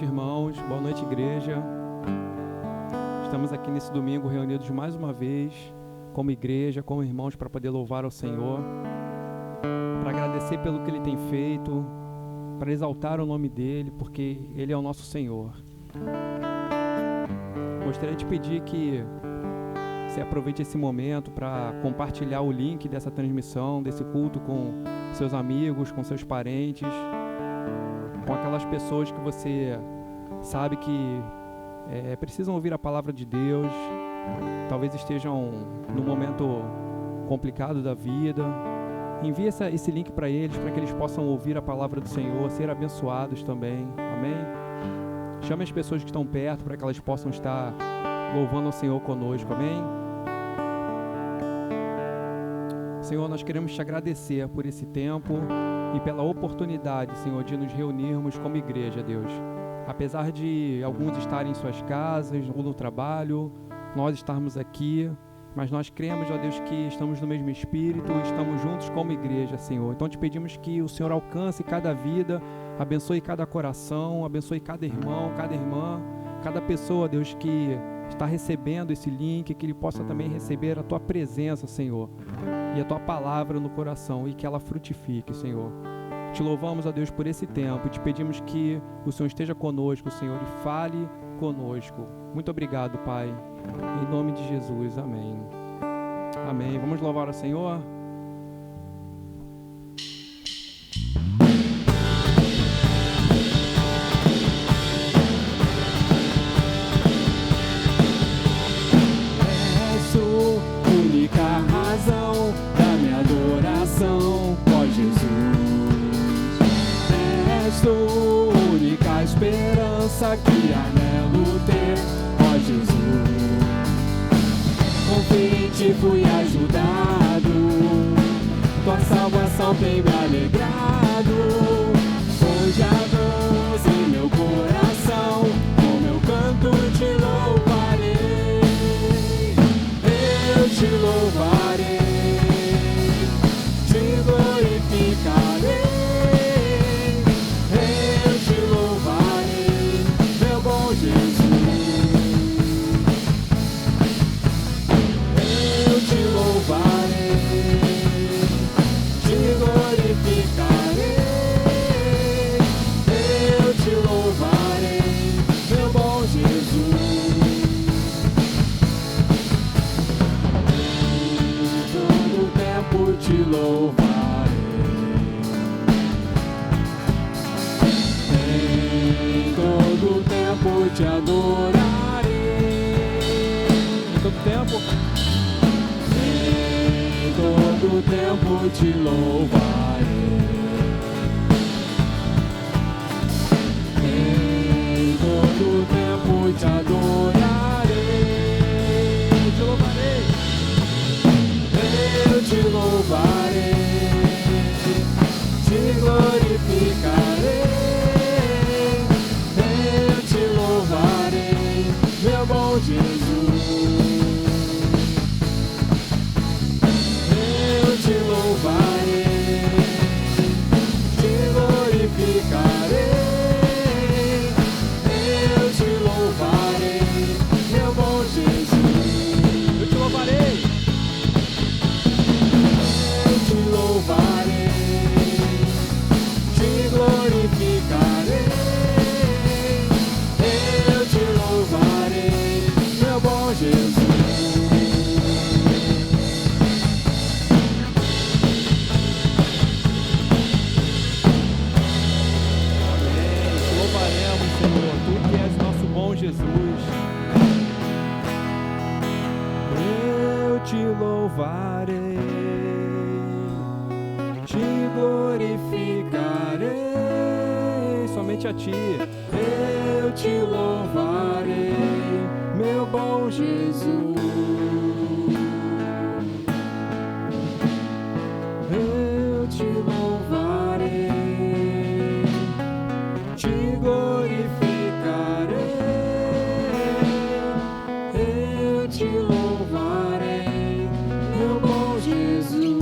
noite, irmãos. Boa noite, igreja. Estamos aqui nesse domingo reunidos mais uma vez, como igreja, como irmãos, para poder louvar ao Senhor, para agradecer pelo que Ele tem feito, para exaltar o nome dEle, porque Ele é o nosso Senhor. Gostaria de pedir que você aproveite esse momento para compartilhar o link dessa transmissão, desse culto com seus amigos, com seus parentes, com aquelas pessoas que você sabe que precisam ouvir a palavra de Deus, talvez estejam num momento complicado da vida. Envie esse link para eles, para que eles possam ouvir a palavra do Senhor, ser abençoados também, amém? Chame as pessoas que estão perto para que elas possam estar louvando ao Senhor conosco, amém? Senhor, nós queremos te agradecer por esse tempo e pela oportunidade, Senhor, de nos reunirmos como igreja, Deus. Apesar de alguns estarem em suas casas ou no trabalho, nós estarmos aqui, mas nós cremos, ó Deus, que estamos no mesmo Espírito, estamos juntos como igreja, Senhor. Então te pedimos que o Senhor alcance cada vida, abençoe cada coração, abençoe cada irmão, cada irmã, cada pessoa, Deus, que está recebendo esse link, que ele possa também receber a Tua presença, Senhor, e a Tua palavra no coração, e que ela frutifique, Senhor. Te louvamos, ó Deus, por esse tempo, e te pedimos que o Senhor esteja conosco, Senhor, e fale conosco. Muito obrigado, Pai. Em nome de Jesus, amém. Amém. Vamos louvar ao Senhor? Única esperança que anelo ter, ó Jesus. Com ti fui ajudado, tua salvação tem me alegrado. Hoje a voz em meu coração, com meu canto te louvarei. Eu te louvarei, te glorificarei. Te louvarei, em todo tempo te adorarei, Em todo tempo? Em todo tempo te louvarei, em todo tempo te adorarei, Te louvarei. Eu te louvarei, te glorificarei. Eu te louvarei, meu bom Jesus. Eu te louvarei, te glorificarei. Eu te louvarei, meu bom Jesus. Eu te louvarei. Te louvarei, te glorificarei. Eu te louvarei, meu bom Jesus. Amém. Te louvaremos, Senhor, Tu que és nosso bom Jesus. Eu te louvarei, te glorificarei. Somente a Ti. Eu te louvarei, meu bom Jesus. Eu te louvarei, te glorificarei. Eu te louvarei, meu bom Jesus.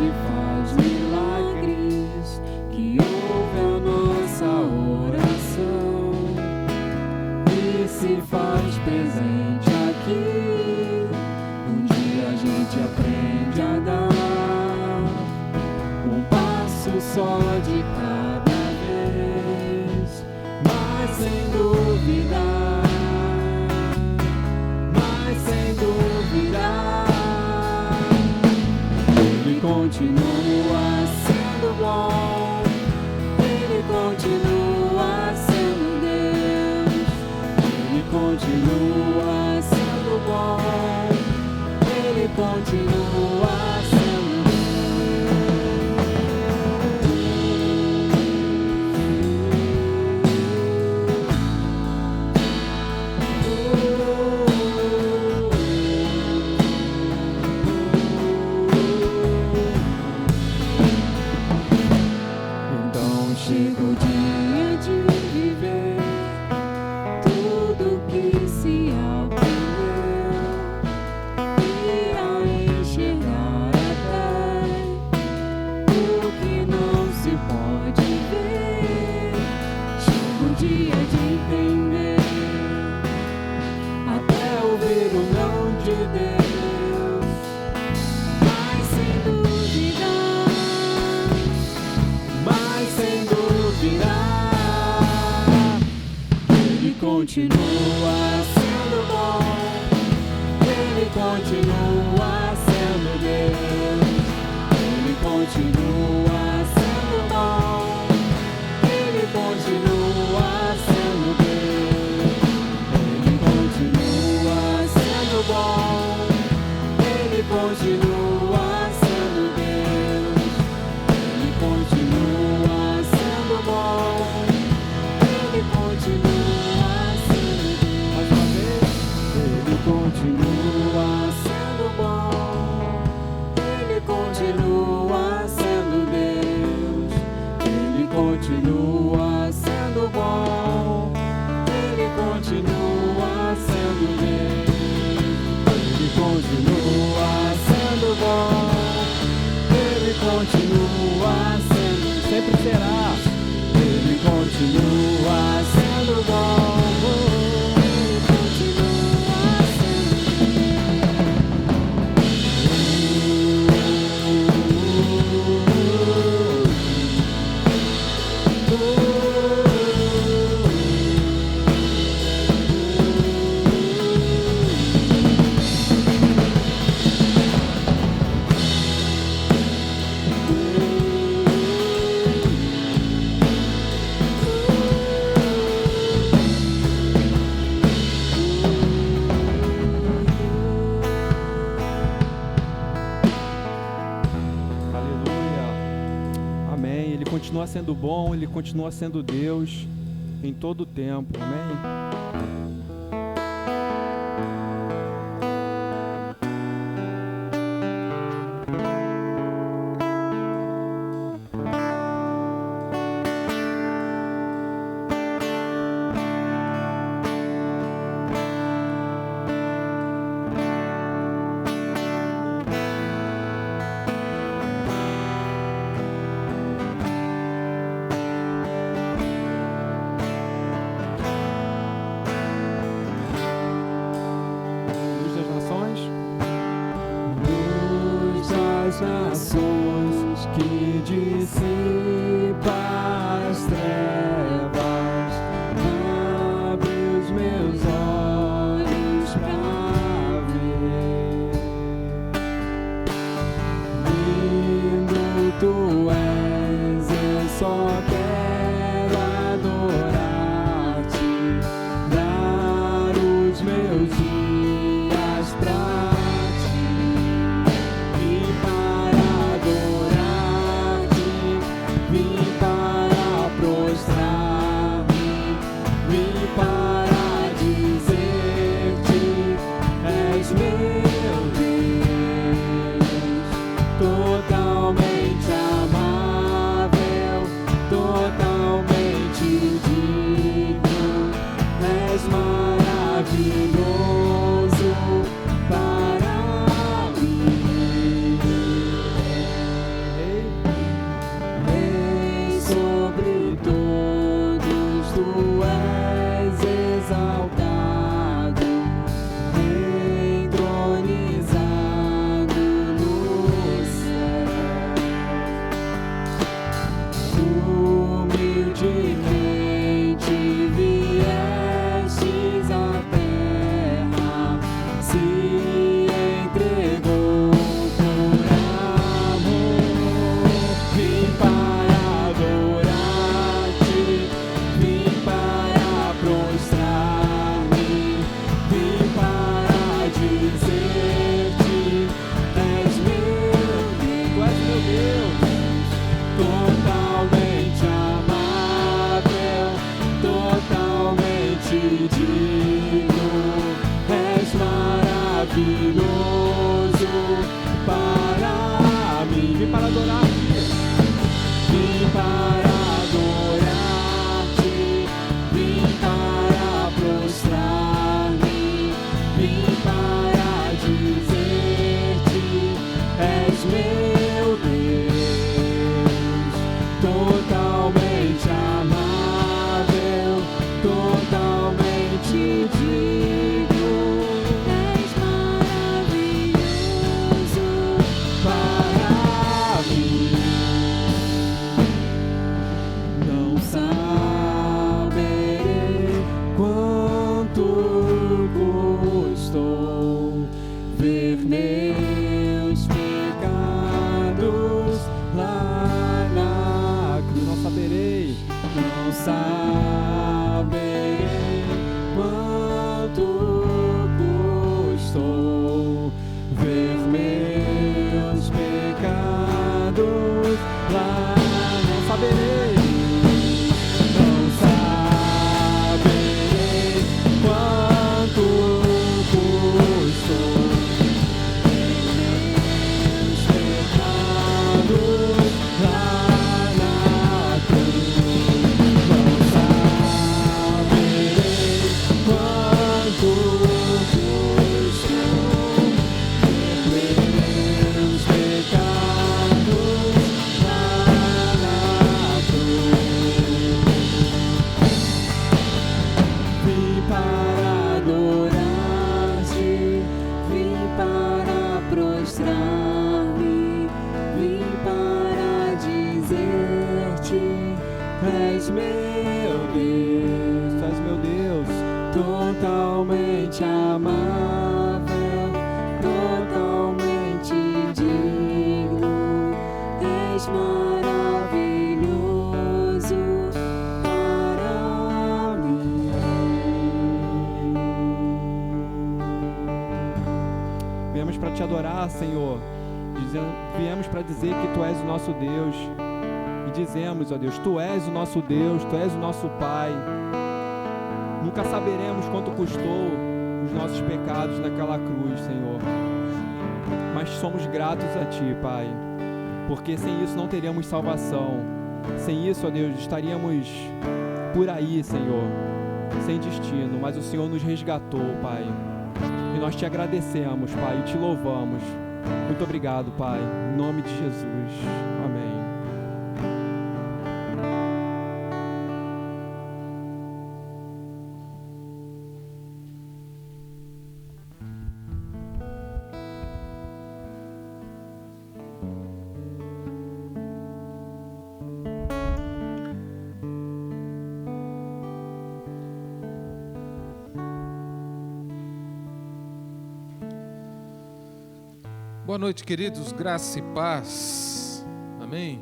que faz milagres, que ouve a nossa oração e se faz presente aqui. Um dia a gente aprende a dar um passo só de cada vez, mas sem dúvida, Ele continua sendo bom, Ele continua sendo Deus, Ele continua sendo bom, Ele continua sendo Deus. Então chega o dia de viver tudo que se aprendeu, e ao enxergar até o que não se pode ver, chega o dia de entender, até ouvir o não de Deus, mas sem dúvida, Ele continua sendo bom, Ele continua sendo Deus, Ele continua sendo bom, Ele continua sendo Deus, Ele continua sendo bom, Ele continua sendo Deus, Ele continua sendo bom, Ele continua sendo Deus. Mais uma vez. Ele continua sendo bom, Ele continua sendo Deus, Ele continua sendo bom, Ele continua sendo Deus, Ele continua sendo bom, Ele continua sendo, sempre será. Ele continua sendo bom, Ele continua sendo continua sendo bom, Ele continua sendo Deus em todo o tempo. Amém? nações que dissipa as trevas, abre os meus olhos pra ver. Lindo tu és, eu só quero adorar-te, dar os meus dias pra para Deus. Totalmente amável, totalmente digno, és maravilhoso para mim. Vim para adorar-te. Vim para adorar-te, vim para prostrar-me, vim para dizer-te, és meu Deus. Totalmente amável, totalmente digno, és maravilhoso para mim. Não saberei quanto custou ver meus pecados lá na cruz. Não saberei. Não saberei quanto custou ver meus pecados lá. Não saberei. Não saberei quanto custou ver meus pecados lá na cruz. Não saberei quanto custou ver meus pecados lá na cruz. Vim para adorar-te, vim para prostrar-me, vim para dizer-te, és meu Deus. Tu és meu Deus. Totalmente amável, totalmente digno, és maravilhoso para mim. Viemos para te adorar, Senhor. Viemos para dizer que Tu és o nosso Deus. E dizemos, ó Deus, Tu és o nosso Deus, Tu és o nosso Pai. Nunca saberemos quanto custou os nossos pecados naquela cruz, Senhor. Mas somos gratos a Ti, Pai. Porque sem isso não teríamos salvação. Sem isso, ó Deus, estaríamos por aí, Senhor, sem destino. Mas o Senhor nos resgatou, Pai. E nós Te agradecemos, Pai, e Te louvamos. Muito obrigado, Pai. Em nome de Jesus. Amém. Boa noite, queridos, graça e paz, amém?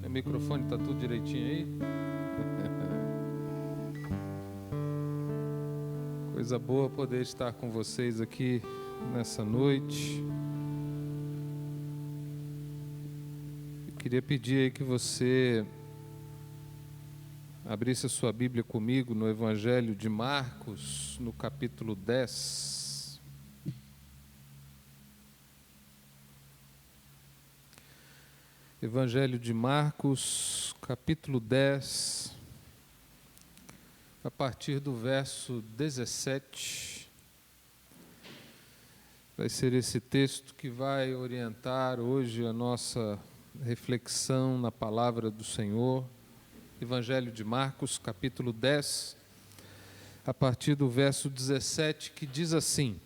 Meu microfone está tudo direitinho aí? Coisa boa poder estar com vocês aqui nessa noite. Eu queria pedir aí que você abrisse a sua Bíblia comigo no Evangelho de Marcos, no capítulo 10. Evangelho de Marcos, capítulo 10, a partir do verso 17. Vai ser esse texto que vai orientar hoje a nossa reflexão na palavra do Senhor. Evangelho de Marcos, capítulo 10, a partir do verso 17, que diz assim: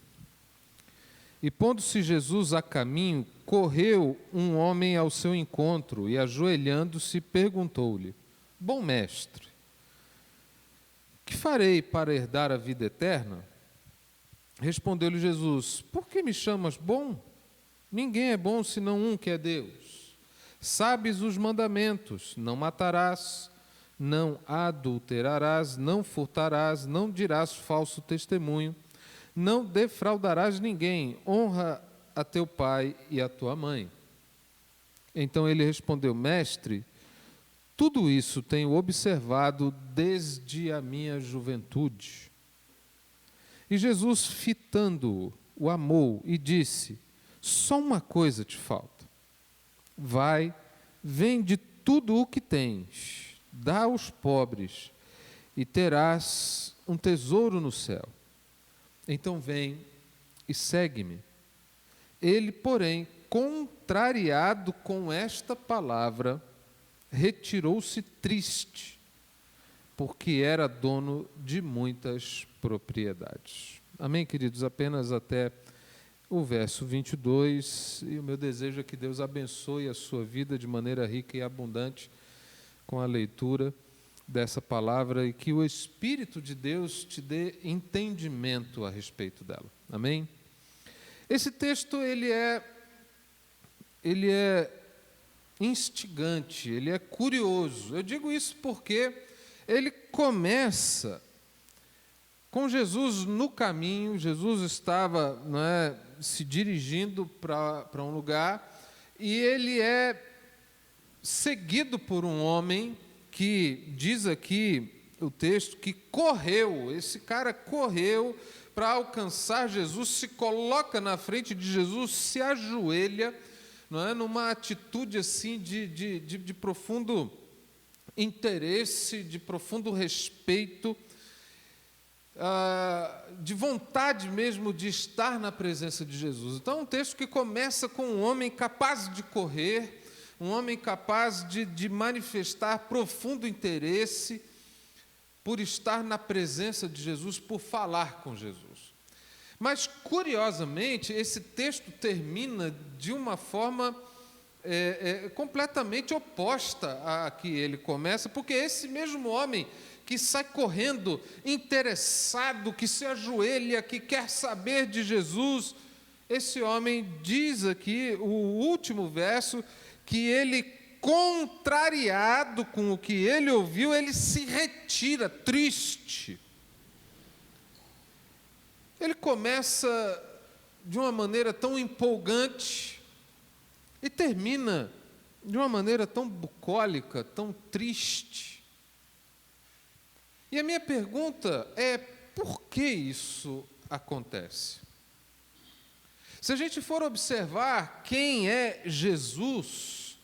E pondo-se Jesus a caminho, correu um homem ao seu encontro e, ajoelhando-se, perguntou-lhe: Bom mestre, que farei para herdar a vida eterna? Respondeu-lhe Jesus: Por que me chamas bom? Ninguém é bom senão um, que é Deus. Sabes os mandamentos: não matarás, não adulterarás, não furtarás, não dirás falso testemunho, não defraudarás ninguém, honra a teu pai e a tua mãe. Então ele respondeu: mestre, tudo isso tenho observado desde a minha juventude. E Jesus, fitando-o, o amou e disse: só uma coisa te falta. Vai, vende tudo o que tens, dá aos pobres, e terás um tesouro no céu. Então vem e segue-me. Ele, porém, contrariado com esta palavra, retirou-se triste, porque era dono de muitas propriedades. Amém, queridos? Apenas até o verso 22, e o meu desejo é que Deus abençoe a sua vida de maneira rica e abundante com a leitura dessa palavra, e que o Espírito de Deus te dê entendimento a respeito dela. Amém? Esse texto, ele é instigante, ele é curioso. Eu digo isso porque ele começa com Jesus no caminho. Jesus estava, se dirigindo para um lugar, e ele é seguido por um homem que diz aqui o texto que correu. Esse cara correu para alcançar Jesus, se coloca na frente de Jesus, se ajoelha, numa atitude assim de profundo interesse, de profundo respeito, de vontade mesmo de estar na presença de Jesus. Então, um texto que começa com um homem capaz de correr, um homem capaz de manifestar profundo interesse por estar na presença de Jesus, por falar com Jesus. Mas, curiosamente, esse texto termina de uma forma completamente oposta à que ele começa, porque esse mesmo homem que sai correndo, interessado, que se ajoelha, que quer saber de Jesus, esse homem diz aqui, o último verso, que ele, contrariado com o que ele ouviu, ele se retira, triste. Ele começa de uma maneira tão empolgante e termina de uma maneira tão bucólica, tão triste. E a minha pergunta é: por que isso acontece? Se a gente for observar quem é Jesus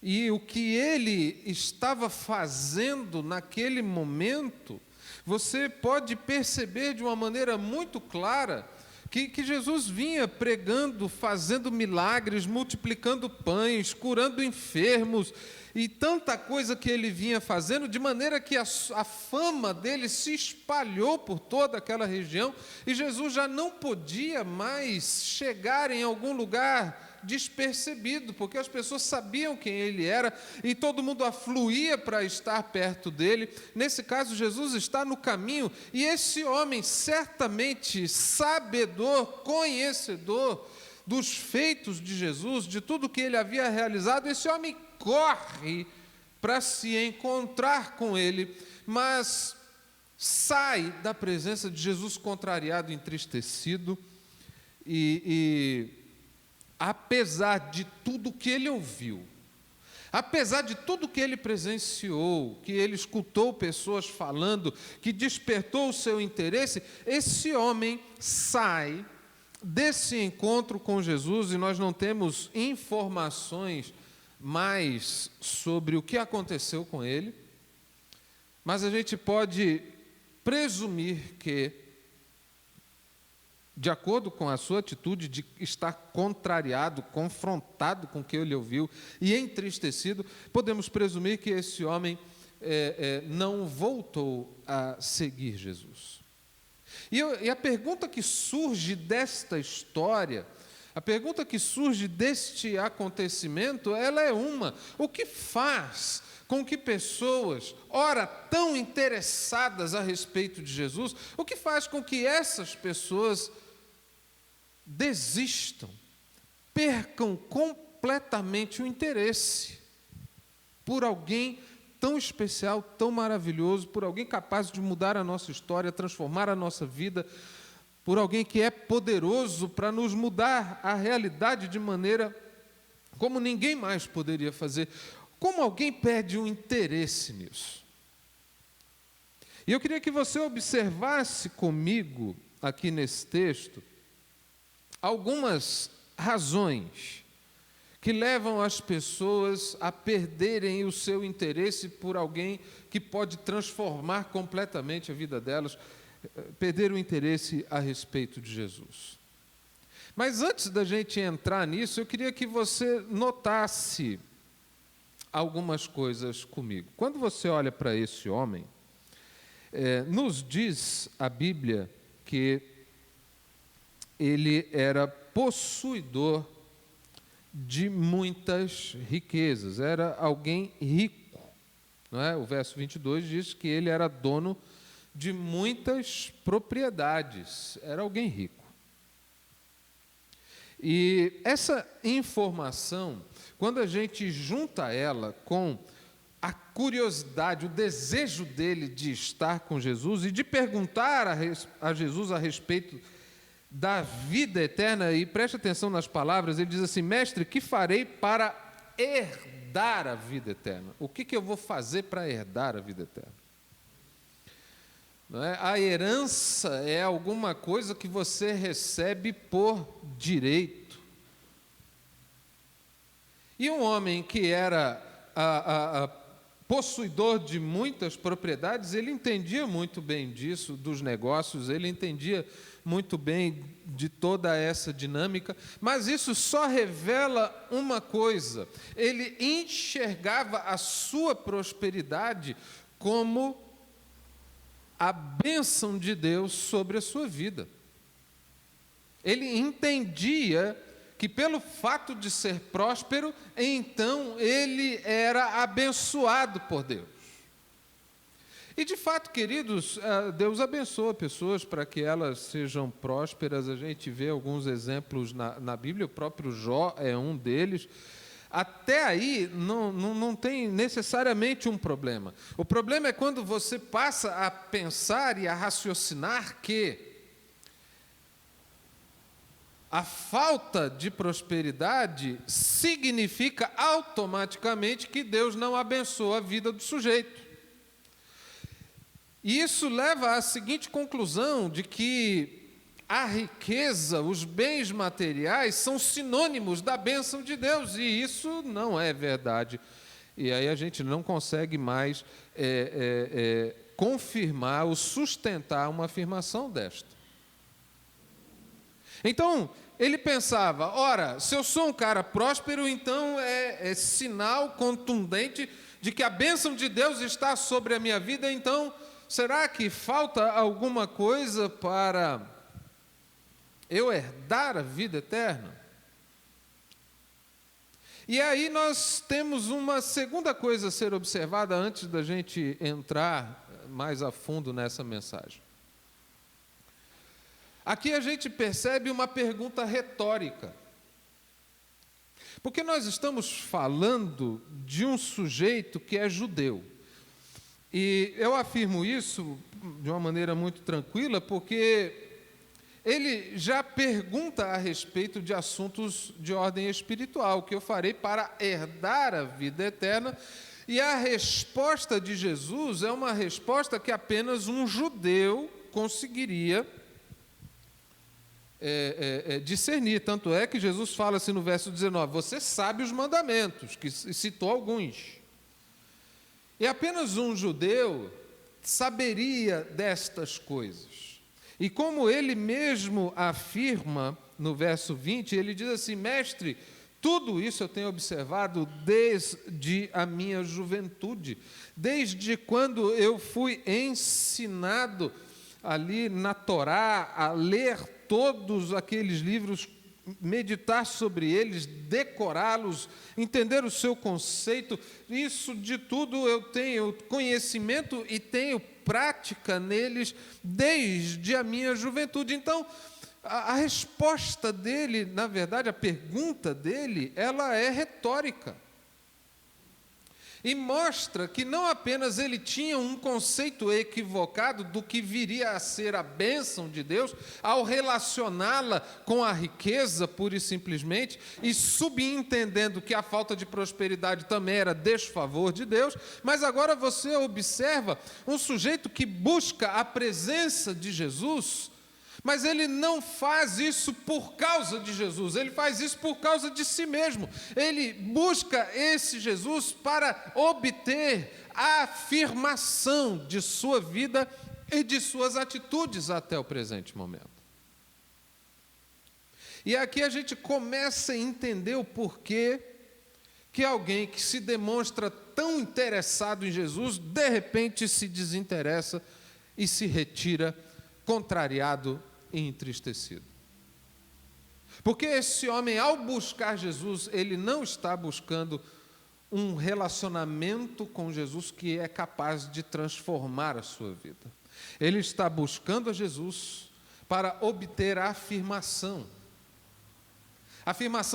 e o que ele estava fazendo naquele momento, você pode perceber de uma maneira muito clara que Jesus vinha pregando, fazendo milagres, multiplicando pães, curando enfermos, e tanta coisa que ele vinha fazendo, de maneira que a fama dele se espalhou por toda aquela região, e Jesus já não podia mais chegar em algum lugar despercebido, porque as pessoas sabiam quem ele era, e todo mundo afluía para estar perto dele. Nesse caso, Jesus está no caminho, e esse homem, certamente sabedor, conhecedor dos feitos de Jesus, de tudo que ele havia realizado, esse homem corre para se encontrar com ele, mas sai da presença de Jesus contrariado, entristecido, e apesar de tudo que ele ouviu, apesar de tudo que ele presenciou, que ele escutou pessoas falando, que despertou o seu interesse, esse homem sai desse encontro com Jesus, e nós não temos informações mais sobre o que aconteceu com ele, mas a gente pode presumir que, de acordo com a sua atitude de estar contrariado, confrontado com o que ele ouviu e entristecido, podemos presumir que esse homem não voltou a seguir Jesus. E a pergunta que surge desta história, a pergunta que surge deste acontecimento, ela é uma: o que faz com que pessoas, ora tão interessadas a respeito de Jesus, o que faz com que essas pessoas desistam, percam completamente o interesse por alguém tão especial, tão maravilhoso, por alguém capaz de mudar a nossa história, transformar a nossa vida, por alguém que é poderoso para nos mudar a realidade de maneira como ninguém mais poderia fazer. Como alguém perde o interesse nisso? E eu queria que você observasse comigo, aqui nesse texto, algumas razões que levam as pessoas a perderem o seu interesse por alguém que pode transformar completamente a vida delas, perder o interesse a respeito de Jesus. Mas antes da gente entrar nisso, eu queria que você notasse algumas coisas comigo. Quando você olha para esse homem, nos diz a Bíblia que ele era possuidor de muitas riquezas, era alguém rico, não é? O verso 22 diz que ele era dono de muitas propriedades, era alguém rico. E essa informação, quando a gente junta ela com a curiosidade, o desejo dele de estar com Jesus e de perguntar a Jesus a respeito da vida eterna, e preste atenção nas palavras, ele diz assim: mestre, que farei para herdar a vida eterna? O que eu vou fazer para herdar a vida eterna? Não é? A herança é alguma coisa que você recebe por direito. E um homem que era possuidor de muitas propriedades, ele entendia muito bem disso, dos negócios, ele entendia muito bem de toda essa dinâmica, mas isso só revela uma coisa: ele enxergava a sua prosperidade como a bênção de Deus sobre a sua vida. Ele entendia que pelo fato de ser próspero, então ele era abençoado por Deus. E de fato, queridos, Deus abençoa pessoas para que elas sejam prósperas. A gente vê alguns exemplos na Bíblia, o próprio Jó é um deles. Até aí não tem necessariamente um problema. O problema é quando você passa a pensar e a raciocinar que a falta de prosperidade significa automaticamente que Deus não abençoa a vida do sujeito. E isso leva à seguinte conclusão, de que a riqueza, os bens materiais são sinônimos da bênção de Deus, e isso não é verdade. E aí a gente não consegue mais confirmar ou sustentar uma afirmação desta. Então, ele pensava: ora, se eu sou um cara próspero, então é sinal contundente de que a bênção de Deus está sobre a minha vida. Então, será que falta alguma coisa para eu herdar a vida eterna? E aí nós temos uma segunda coisa a ser observada antes da gente entrar mais a fundo nessa mensagem. Aqui a gente percebe uma pergunta retórica. Porque nós estamos falando de um sujeito que é judeu. E eu afirmo isso de uma maneira muito tranquila, porque ele já pergunta a respeito de assuntos de ordem espiritual, que eu farei para herdar a vida eterna, e a resposta de Jesus é uma resposta que apenas um judeu conseguiria discernir. Tanto é que Jesus fala assim no verso 19: você sabe os mandamentos, que citou alguns. E apenas um judeu saberia destas coisas. E como ele mesmo afirma no verso 20, ele diz assim: mestre, tudo isso eu tenho observado desde a minha juventude, desde quando eu fui ensinado ali na Torá a ler todos aqueles livros, meditar sobre eles, decorá-los, entender o seu conceito. Isso de tudo eu tenho conhecimento e tenho prática neles desde a minha juventude. Então, a resposta dele, na verdade, a pergunta dele, ela é retórica. E mostra que não apenas ele tinha um conceito equivocado do que viria a ser a bênção de Deus, ao relacioná-la com a riqueza, pura e simplesmente, e subentendendo que a falta de prosperidade também era desfavor de Deus, mas agora você observa um sujeito que busca a presença de Jesus, mas ele não faz isso por causa de Jesus, ele faz isso por causa de si mesmo. Ele busca esse Jesus para obter a afirmação de sua vida e de suas atitudes até o presente momento. E aqui a gente começa a entender o porquê que alguém que se demonstra tão interessado em Jesus, de repente se desinteressa e se retira contrariado e entristecido. Porque esse homem, ao buscar Jesus, ele não está buscando um relacionamento com Jesus que é capaz de transformar a sua vida. Ele está buscando a Jesus para obter a afirmação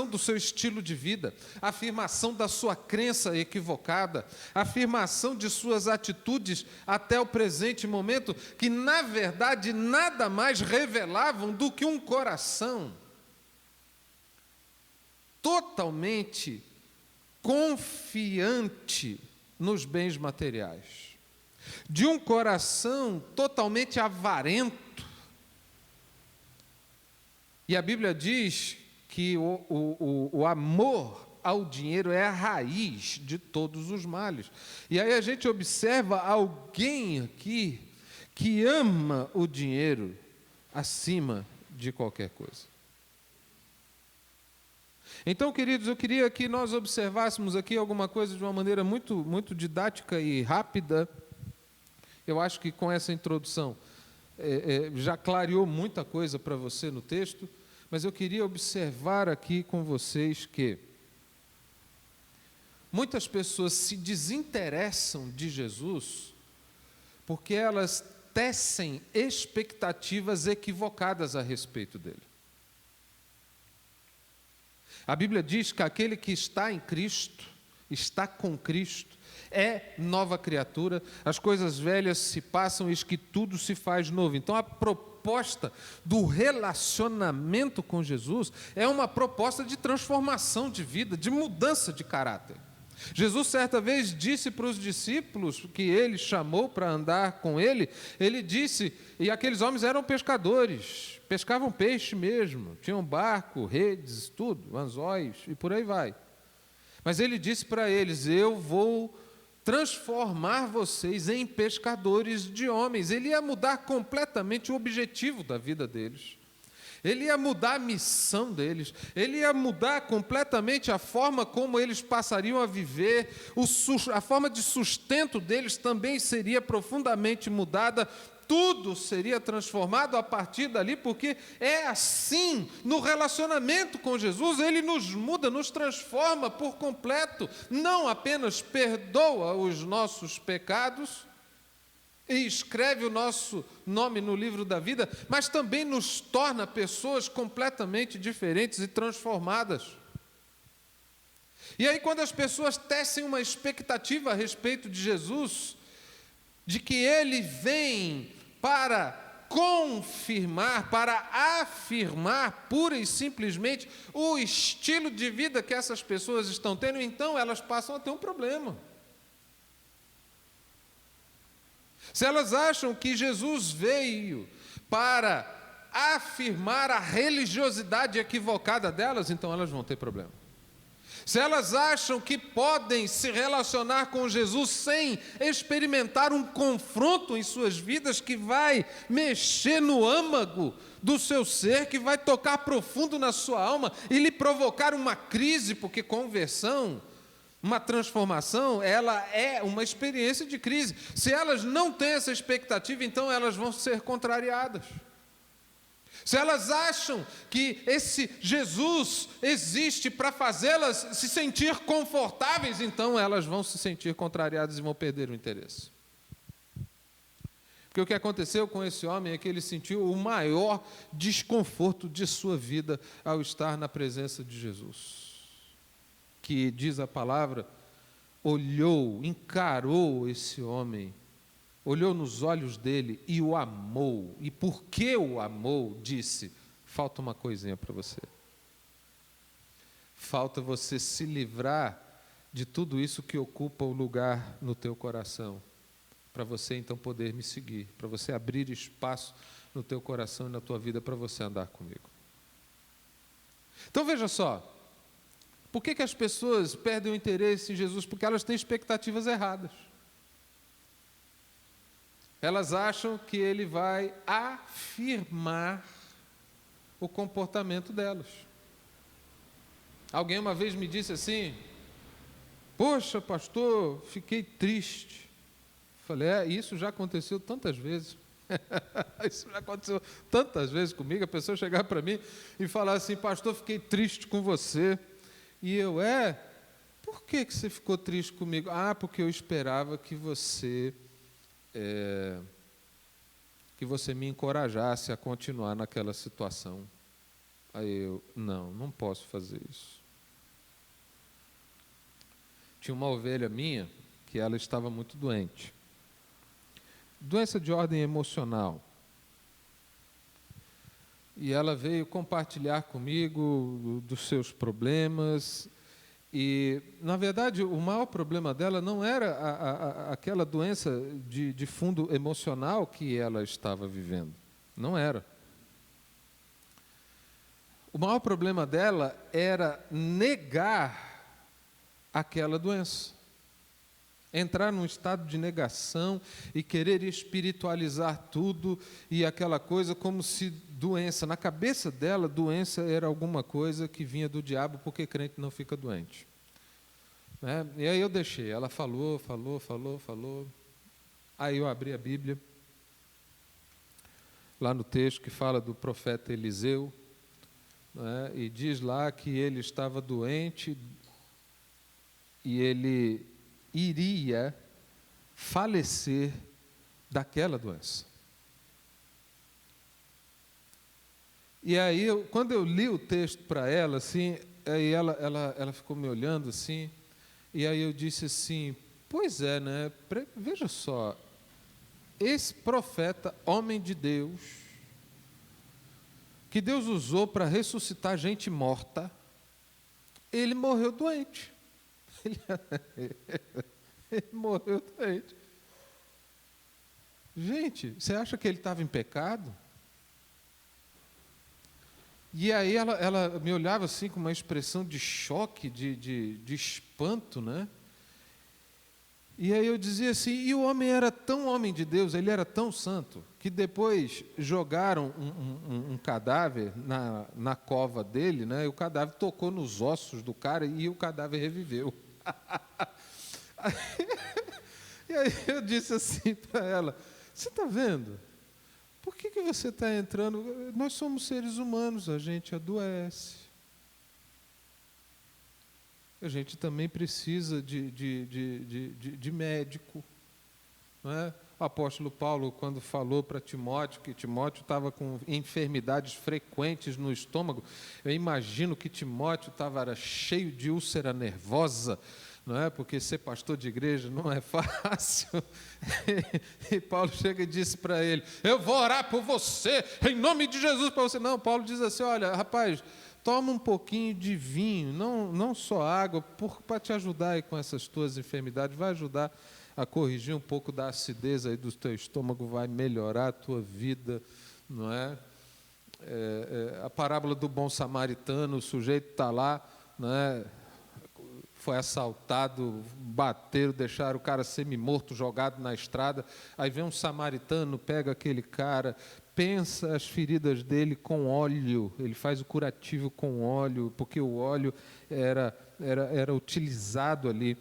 do seu estilo de vida, a afirmação da sua crença equivocada, a afirmação de suas atitudes até o presente momento, que na verdade nada mais revelavam do que um coração totalmente confiante nos bens materiais, de um coração totalmente avarento. E a Bíblia diz que o amor ao dinheiro é a raiz de todos os males. E aí a gente observa alguém aqui que ama o dinheiro acima de qualquer coisa. Então, queridos, eu queria que nós observássemos aqui alguma coisa de uma maneira muito didática e rápida. Eu acho que com essa introdução já clareou muita coisa para você no texto, mas eu queria observar aqui com vocês que muitas pessoas se desinteressam de Jesus porque elas tecem expectativas equivocadas a respeito dele. A Bíblia diz que aquele que está em Cristo, está com Cristo, é nova criatura, as coisas velhas se passam, eis que tudo se faz novo. Então a proposta do relacionamento com Jesus é uma proposta de transformação de vida, de mudança de caráter. Jesus certa vez disse para os discípulos que ele chamou para andar com ele, ele disse, e aqueles homens eram pescadores, pescavam peixe mesmo, tinham barco, redes, tudo, anzóis e por aí vai. Mas ele disse para eles, eu vou transformar vocês em pescadores de homens. Ele ia mudar completamente o objetivo da vida deles. Ele ia mudar a missão deles. Ele ia mudar completamente a forma como eles passariam a viver. A forma de sustento deles também seria profundamente mudada. Tudo seria transformado a partir dali, porque é assim, no relacionamento com Jesus, Ele nos muda, nos transforma por completo, não apenas perdoa os nossos pecados e escreve o nosso nome no livro da vida, mas também nos torna pessoas completamente diferentes e transformadas. E aí, quando as pessoas tecem uma expectativa a respeito de Jesus, de que Ele vem para confirmar, para afirmar pura e simplesmente o estilo de vida que essas pessoas estão tendo, então elas passam a ter um problema. Se elas acham que Jesus veio para afirmar a religiosidade equivocada delas, então elas vão ter problema. Se elas acham que podem se relacionar com Jesus sem experimentar um confronto em suas vidas que vai mexer no âmago do seu ser, que vai tocar profundo na sua alma e lhe provocar uma crise, porque conversão, uma transformação, ela é uma experiência de crise. Se elas não têm essa expectativa, então elas vão ser contrariadas. Se elas acham que esse Jesus existe para fazê-las se sentir confortáveis, então elas vão se sentir contrariadas e vão perder o interesse. Porque o que aconteceu com esse homem é que ele sentiu o maior desconforto de sua vida ao estar na presença de Jesus. Que diz a palavra olhou, encarou esse homem, olhou nos olhos dele e o amou. E porque o amou, disse: falta uma coisinha para você. Falta você se livrar de tudo isso que ocupa o lugar no teu coração, para você então poder me seguir, para você abrir espaço no teu coração e na tua vida para você andar comigo. Então veja só, por que as pessoas perdem o interesse em Jesus? Porque elas têm expectativas erradas. Elas acham que ele vai afirmar o comportamento delas. Alguém uma vez me disse assim: poxa, pastor, fiquei triste. Falei: isso já aconteceu tantas vezes. Isso já aconteceu tantas vezes comigo. A pessoa chegar para mim e falar assim: pastor, fiquei triste com você. E eu: por que você ficou triste comigo? Porque eu esperava que você me encorajasse a continuar naquela situação. Aí eu: não posso fazer isso. Tinha uma ovelha minha que ela estava muito doente. Doença de ordem emocional. E ela veio compartilhar comigo dos seus problemas. E, na verdade, o maior problema dela não era aquela doença de fundo emocional que ela estava vivendo. Não era. O maior problema dela era negar aquela doença. Entrar num estado de negação e querer espiritualizar tudo e aquela coisa como se doença, na cabeça dela, doença era alguma coisa que vinha do diabo, porque crente não fica doente. E aí eu deixei, ela falou. Aí eu abri a Bíblia, lá no texto que fala do profeta Eliseu, e diz lá que ele estava doente e ele iria falecer daquela doença. E aí, quando eu li o texto para ela, assim, aí ela ficou me olhando assim, e aí eu disse assim: pois é, né? Veja só, esse profeta, homem de Deus, que Deus usou para ressuscitar gente morta, ele morreu doente. Ele morreu doente. Gente, você acha que ele estava em pecado? E aí ela me olhava assim com uma expressão de choque, de espanto, né? E aí eu dizia assim: e o homem era tão homem de Deus, ele era tão santo, que depois jogaram um cadáver na cova dele, né? E o cadáver tocou nos ossos do cara e o cadáver reviveu. E aí eu disse assim para ela: você está vendo? Por que você está entrando? Nós somos seres humanos, a gente adoece. A gente também precisa de médico. Não é? O apóstolo Paulo, quando falou para Timóteo, que Timóteo estava com enfermidades frequentes no estômago, eu imagino que Timóteo era cheio de úlcera nervosa, não é? Porque ser pastor de igreja não é fácil. E Paulo chega e disse para ele: eu vou orar por você, em nome de Jesus, para você. Não, Paulo diz assim: olha, rapaz, toma um pouquinho de vinho, não só água, para te ajudar aí com essas tuas enfermidades, vai ajudar a corrigir um pouco da acidez aí do teu estômago, vai melhorar a tua vida, não é? A parábola do bom samaritano, o sujeito está lá, não é? Foi assaltado, bateram, deixaram o cara semi-morto, jogado na estrada. Aí vem um samaritano, pega aquele cara, pensa as feridas dele com óleo, ele faz o curativo com óleo, porque o óleo era utilizado ali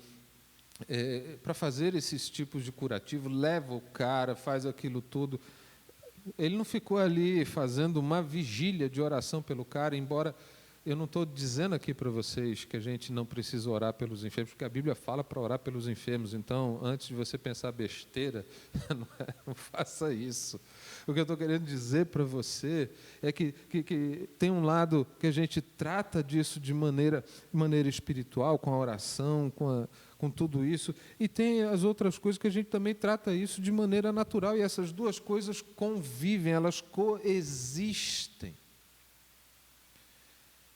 para fazer esses tipos de curativo. Leva o cara, faz aquilo tudo. Ele não ficou ali fazendo uma vigília de oração pelo cara, embora... Eu não estou dizendo aqui para vocês que a gente não precisa orar pelos enfermos, porque a Bíblia fala para orar pelos enfermos. Então, antes de você pensar besteira, não faça isso. O que eu estou querendo dizer para você é que tem um lado que a gente trata disso de maneira espiritual, com a oração, com com tudo isso. E tem as outras coisas que a gente também trata isso de maneira natural, e essas duas coisas convivem, elas coexistem.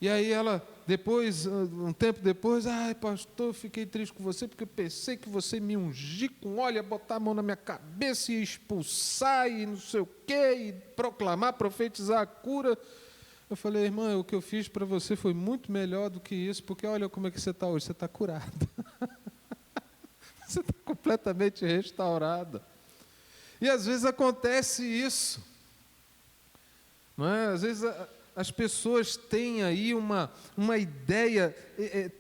E aí ela, depois, um tempo depois, ai pastor, fiquei triste com você, porque eu pensei que você me ungir com óleo, ia botar a mão na minha cabeça e expulsar e não sei o quê, e proclamar, profetizar a cura. Eu falei, irmã, o que eu fiz para você foi muito melhor do que isso, porque olha como é que você está hoje, você está curada. Você está completamente restaurada. E às vezes acontece isso. Não é? Às vezes as pessoas têm aí uma ideia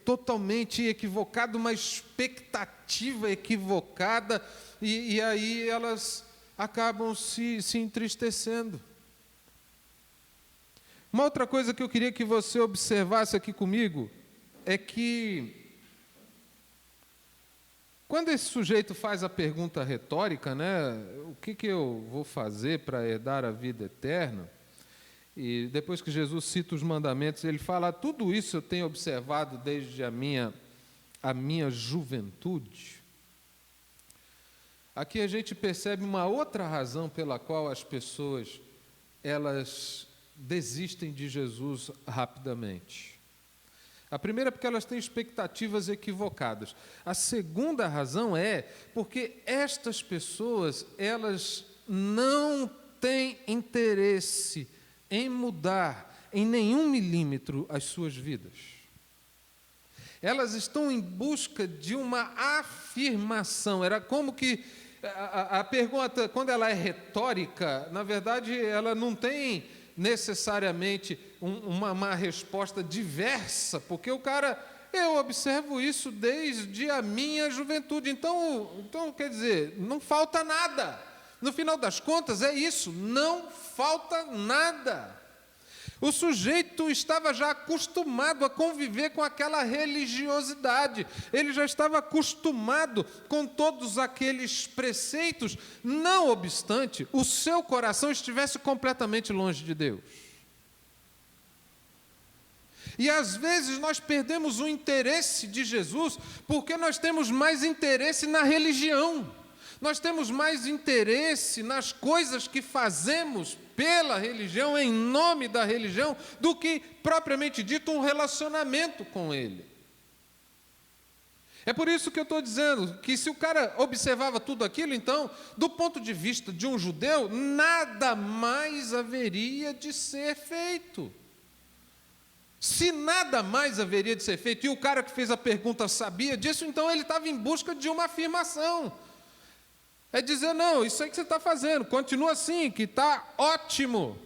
totalmente equivocada, uma expectativa equivocada, e aí elas acabam se entristecendo. Uma outra coisa que eu queria que você observasse aqui comigo é que quando esse sujeito faz a pergunta retórica, né, o que eu vou fazer para herdar a vida eterna? E depois que Jesus cita os mandamentos, ele fala, tudo isso eu tenho observado desde a minha juventude. Aqui a gente percebe uma outra razão pela qual as pessoas, elas desistem de Jesus rapidamente. A primeira é porque elas têm expectativas equivocadas. A segunda razão é porque estas pessoas, elas não têm interesse em mudar em nenhum milímetro as suas vidas. Elas estão em busca de uma afirmação. Era como que a pergunta, quando ela é retórica, na verdade, ela não tem necessariamente uma resposta diversa, porque o cara, eu observo isso desde a minha juventude, então quer dizer, não falta nada. No final das contas é isso, não falta nada. O sujeito estava já acostumado a conviver com aquela religiosidade, ele já estava acostumado com todos aqueles preceitos, não obstante, o seu coração estivesse completamente longe de Deus. E às vezes nós perdemos o interesse de Jesus porque nós temos mais interesse na religião. Nós temos mais interesse nas coisas que fazemos pela religião, em nome da religião, do que, propriamente dito, um relacionamento com Ele. É por isso que eu estou dizendo que se o cara observava tudo aquilo, então, do ponto de vista de um judeu, nada mais haveria de ser feito. Se nada mais haveria de ser feito, e o cara que fez a pergunta sabia disso, então ele estava em busca de uma afirmação. É dizer, não, isso aí que você está fazendo, continua assim, que está ótimo.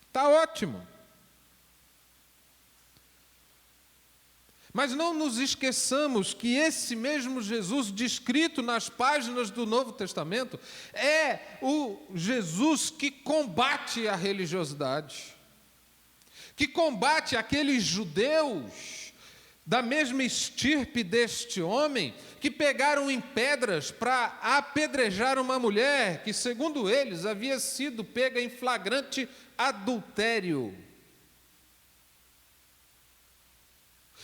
Está ótimo. Mas não nos esqueçamos que esse mesmo Jesus descrito nas páginas do Novo Testamento é o Jesus que combate a religiosidade, que combate aqueles judeus da mesma estirpe deste homem, que pegaram em pedras para apedrejar uma mulher que, segundo eles, havia sido pega em flagrante adultério.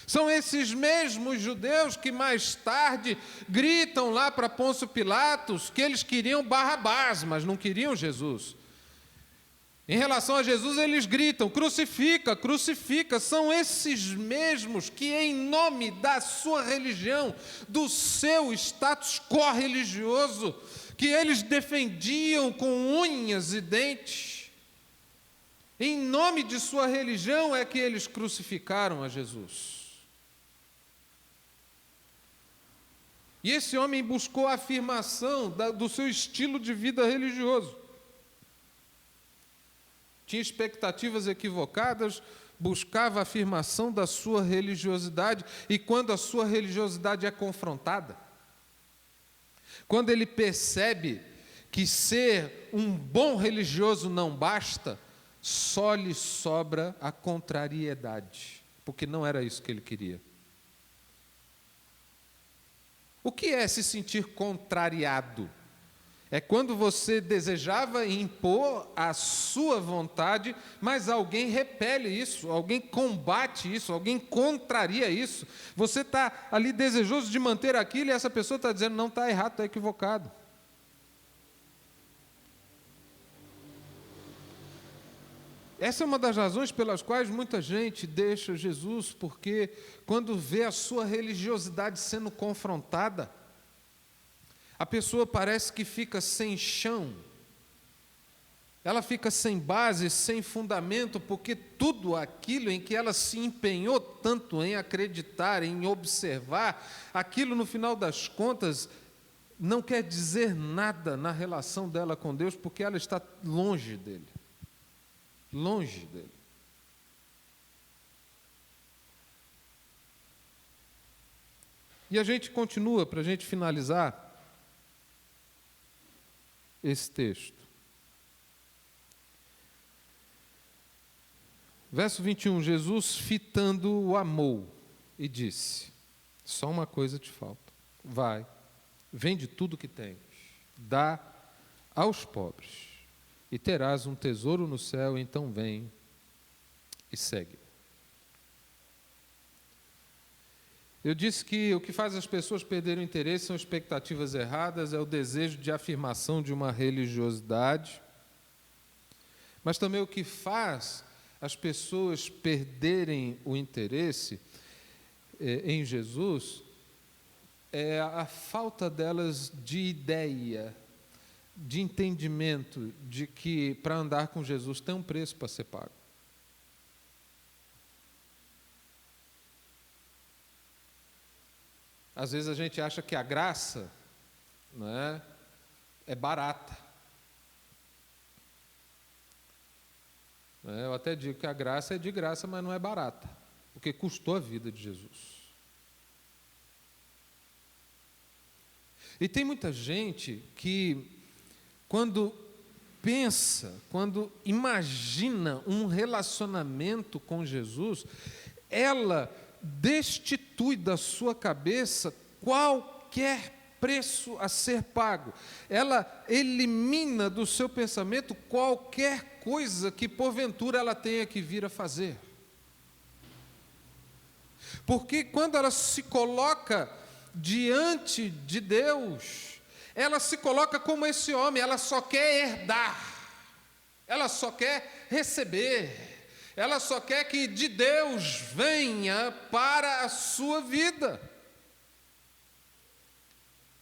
São esses mesmos judeus que mais tarde gritam lá para Pôncio Pilatos que eles queriam Barrabás, mas não queriam Jesus. Em relação a Jesus, eles gritam, crucifica, crucifica. São esses mesmos que, em nome da sua religião, do seu status correligioso, que eles defendiam com unhas e dentes, em nome de sua religião é que eles crucificaram a Jesus. E esse homem buscou a afirmação do seu estilo de vida religioso. Tinha expectativas equivocadas, buscava a afirmação da sua religiosidade, e quando a sua religiosidade é confrontada, quando ele percebe que ser um bom religioso não basta, só lhe sobra a contrariedade, porque não era isso que ele queria. O que é se sentir contrariado? É quando você desejava impor a sua vontade, mas alguém repele isso, alguém combate isso, alguém contraria isso. Você está ali desejoso de manter aquilo e essa pessoa está dizendo, não, está errado, está equivocado. Essa é uma das razões pelas quais muita gente deixa Jesus, porque quando vê a sua religiosidade sendo confrontada, a pessoa parece que fica sem chão, ela fica sem base, sem fundamento, porque tudo aquilo em que ela se empenhou tanto em acreditar, em observar, aquilo no final das contas não quer dizer nada na relação dela com Deus, porque ela está longe dele. Longe dele. E a gente continua, para a gente finalizar esse texto. Verso 21, Jesus fitando o amou e disse, só uma coisa te falta, vai, vende tudo que tens, dá aos pobres, e terás um tesouro no céu, então vem e segue. Eu disse que o que faz as pessoas perderem o interesse são expectativas erradas, é o desejo de afirmação de uma religiosidade, mas também o que faz as pessoas perderem o interesse em Jesus é a falta delas de ideia, de entendimento de que para andar com Jesus tem um preço para ser pago. Às vezes a gente acha que a graça, né, é barata. Eu até digo que a graça é de graça, mas não é barata, porque custou a vida de Jesus. E tem muita gente que, quando pensa, quando imagina um relacionamento com Jesus, ela destitui da sua cabeça qualquer preço a ser pago. Ela elimina do seu pensamento qualquer coisa que porventura ela tenha que vir a fazer. Porque quando ela se coloca diante de Deus, ela se coloca como esse homem, ela só quer herdar, ela só quer receber, ela só quer que de Deus venha para a sua vida.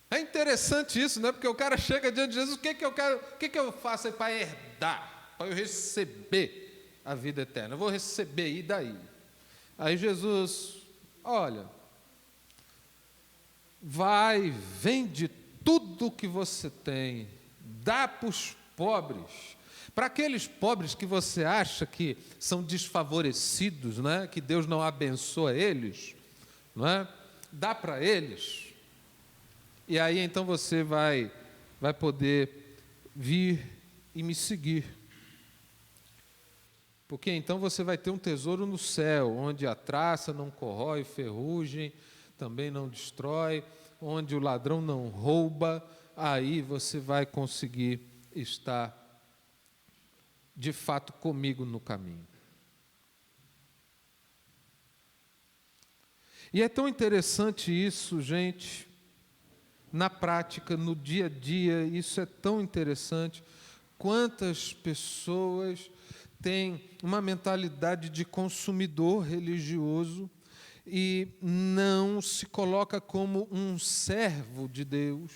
É interessante isso, né? Porque o cara chega diante de Jesus, o que eu quero, o que eu faço aí para herdar, para eu receber a vida eterna? Eu vou receber, e daí? Aí Jesus, olha, vai, vende tudo que você tem, dá para os pobres, para aqueles pobres que você acha que são desfavorecidos, né? Que Deus não abençoa eles, não é? Dá para eles, e aí então você vai poder vir e me seguir, porque então você vai ter um tesouro no céu, onde a traça não corrói, ferrugem também não destrói, onde o ladrão não rouba, aí você vai conseguir estar de fato comigo no caminho. E é tão interessante isso, gente, na prática, no dia a dia, isso é tão interessante. Quantas pessoas têm uma mentalidade de consumidor religioso e não se coloca como um servo de Deus,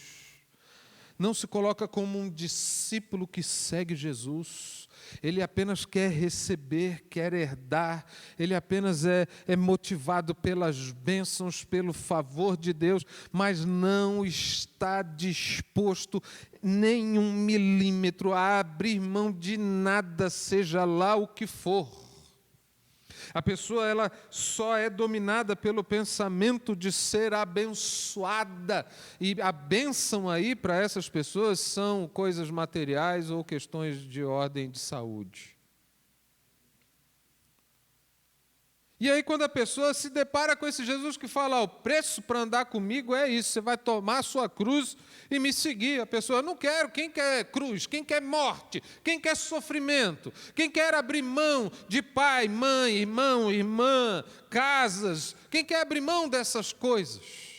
não se coloca como um discípulo que segue Jesus. Ele apenas quer receber, quer herdar, ele apenas é motivado pelas bênçãos, pelo favor de Deus, mas não está disposto nem 1 milímetro a abrir mão de nada, seja lá o que for. A pessoa, ela só é dominada pelo pensamento de ser abençoada, e a bênção aí para essas pessoas são coisas materiais ou questões de ordem de saúde. E aí, quando a pessoa se depara com esse Jesus que fala, o preço para andar comigo é isso, você vai tomar a sua cruz e me seguir. A pessoa, eu não quero. Quem quer cruz? Quem quer morte? Quem quer sofrimento? Quem quer abrir mão de pai, mãe, irmão, irmã, casas? Quem quer abrir mão dessas coisas?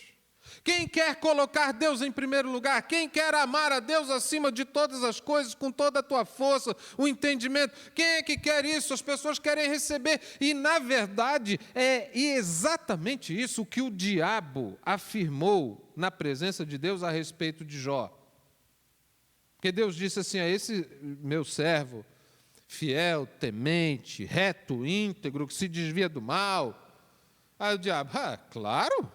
Quem quer colocar Deus em primeiro lugar? Quem quer amar a Deus acima de todas as coisas, com toda a tua força, o entendimento? Quem é que quer isso? As pessoas querem receber. E, na verdade, é exatamente isso que o diabo afirmou na presença de Deus a respeito de Jó. Porque Deus disse assim, a esse meu servo, fiel, temente, reto, íntegro, que se desvia do mal. Aí o diabo, claro.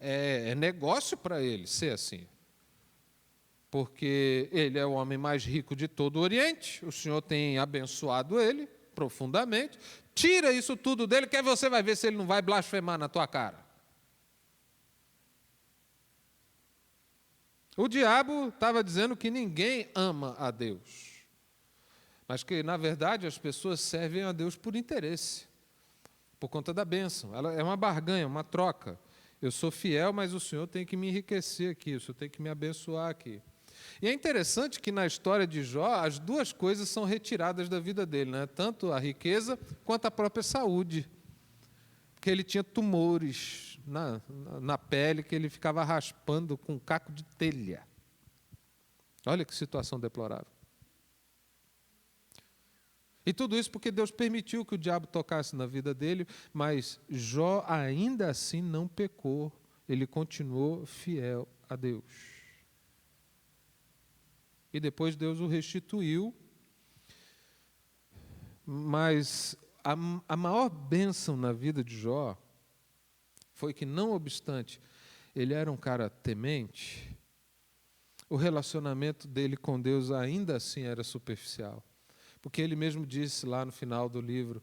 É negócio para ele ser assim. Porque ele é o homem mais rico de todo o Oriente, o Senhor tem abençoado ele profundamente, tira isso tudo dele, que aí você vai ver se ele não vai blasfemar na tua cara. O diabo estava dizendo que ninguém ama a Deus, mas que, na verdade, as pessoas servem a Deus por interesse, por conta da bênção. Ela é uma barganha, uma troca. Eu sou fiel, mas o Senhor tem que me enriquecer aqui, o Senhor tem que me abençoar aqui. E é interessante que na história de Jó, as duas coisas são retiradas da vida dele, né? Tanto a riqueza quanto a própria saúde. Porque ele tinha tumores na pele que ele ficava raspando com um caco de telha. Olha que situação deplorável. E tudo isso porque Deus permitiu que o diabo tocasse na vida dele, mas Jó ainda assim não pecou, ele continuou fiel a Deus. E depois Deus o restituiu, mas a maior bênção na vida de Jó foi que, não obstante ele era um cara temente, o relacionamento dele com Deus ainda assim era superficial. Porque ele mesmo disse lá no final do livro,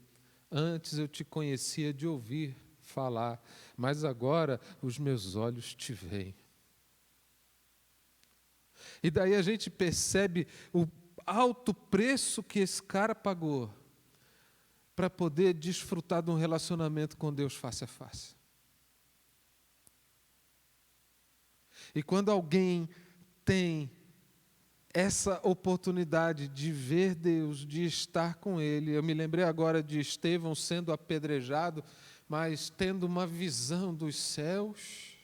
antes eu te conhecia de ouvir falar, mas agora os meus olhos te veem. E daí a gente percebe o alto preço que esse cara pagou para poder desfrutar de um relacionamento com Deus face a face. E quando alguém tem essa oportunidade de ver Deus, de estar com Ele. Eu me lembrei agora de Estevão sendo apedrejado, mas tendo uma visão dos céus.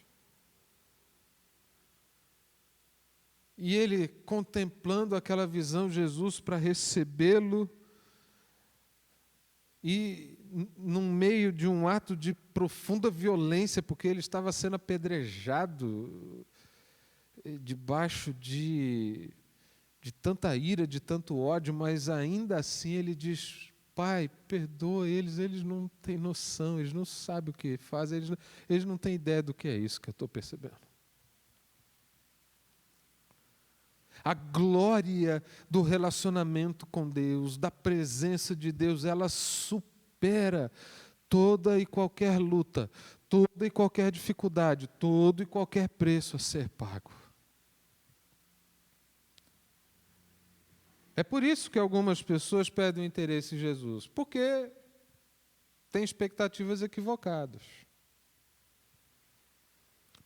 E ele contemplando aquela visão, Jesus para recebê-lo. E no meio de um ato de profunda violência, porque ele estava sendo apedrejado debaixo de tanta ira, de tanto ódio, mas ainda assim ele diz, Pai, perdoa eles, eles não têm noção, eles não sabem o que fazem, eles não têm ideia do que é isso que eu estou percebendo. A glória do relacionamento com Deus, da presença de Deus, ela supera toda e qualquer luta, toda e qualquer dificuldade, todo e qualquer preço a ser pago. É por isso que algumas pessoas perdem o interesse em Jesus, porque têm expectativas equivocadas.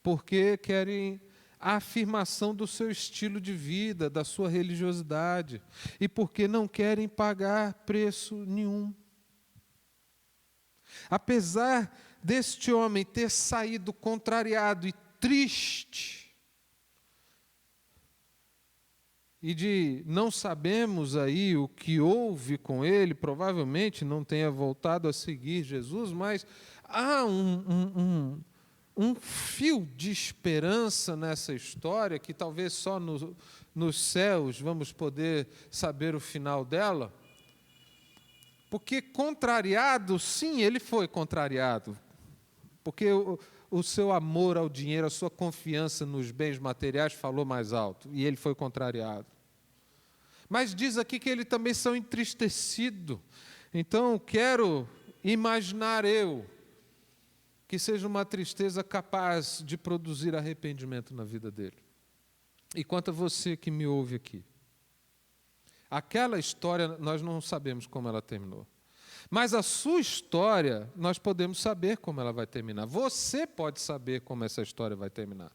Porque querem a afirmação do seu estilo de vida, da sua religiosidade, e porque não querem pagar preço nenhum. Apesar deste homem ter saído contrariado e triste, e de não sabemos aí o que houve com ele, provavelmente não tenha voltado a seguir Jesus, mas há um fio de esperança nessa história, que talvez só nos céus vamos poder saber o final dela. Porque contrariado, sim, ele foi contrariado, porque o seu amor ao dinheiro, a sua confiança nos bens materiais falou mais alto, e ele foi contrariado. Mas diz aqui que ele também são entristecido. Então, quero imaginar que seja uma tristeza capaz de produzir arrependimento na vida dele. E quanto a você que me ouve aqui, aquela história nós não sabemos como ela terminou. Mas a sua história, nós podemos saber como ela vai terminar. Você pode saber como essa história vai terminar.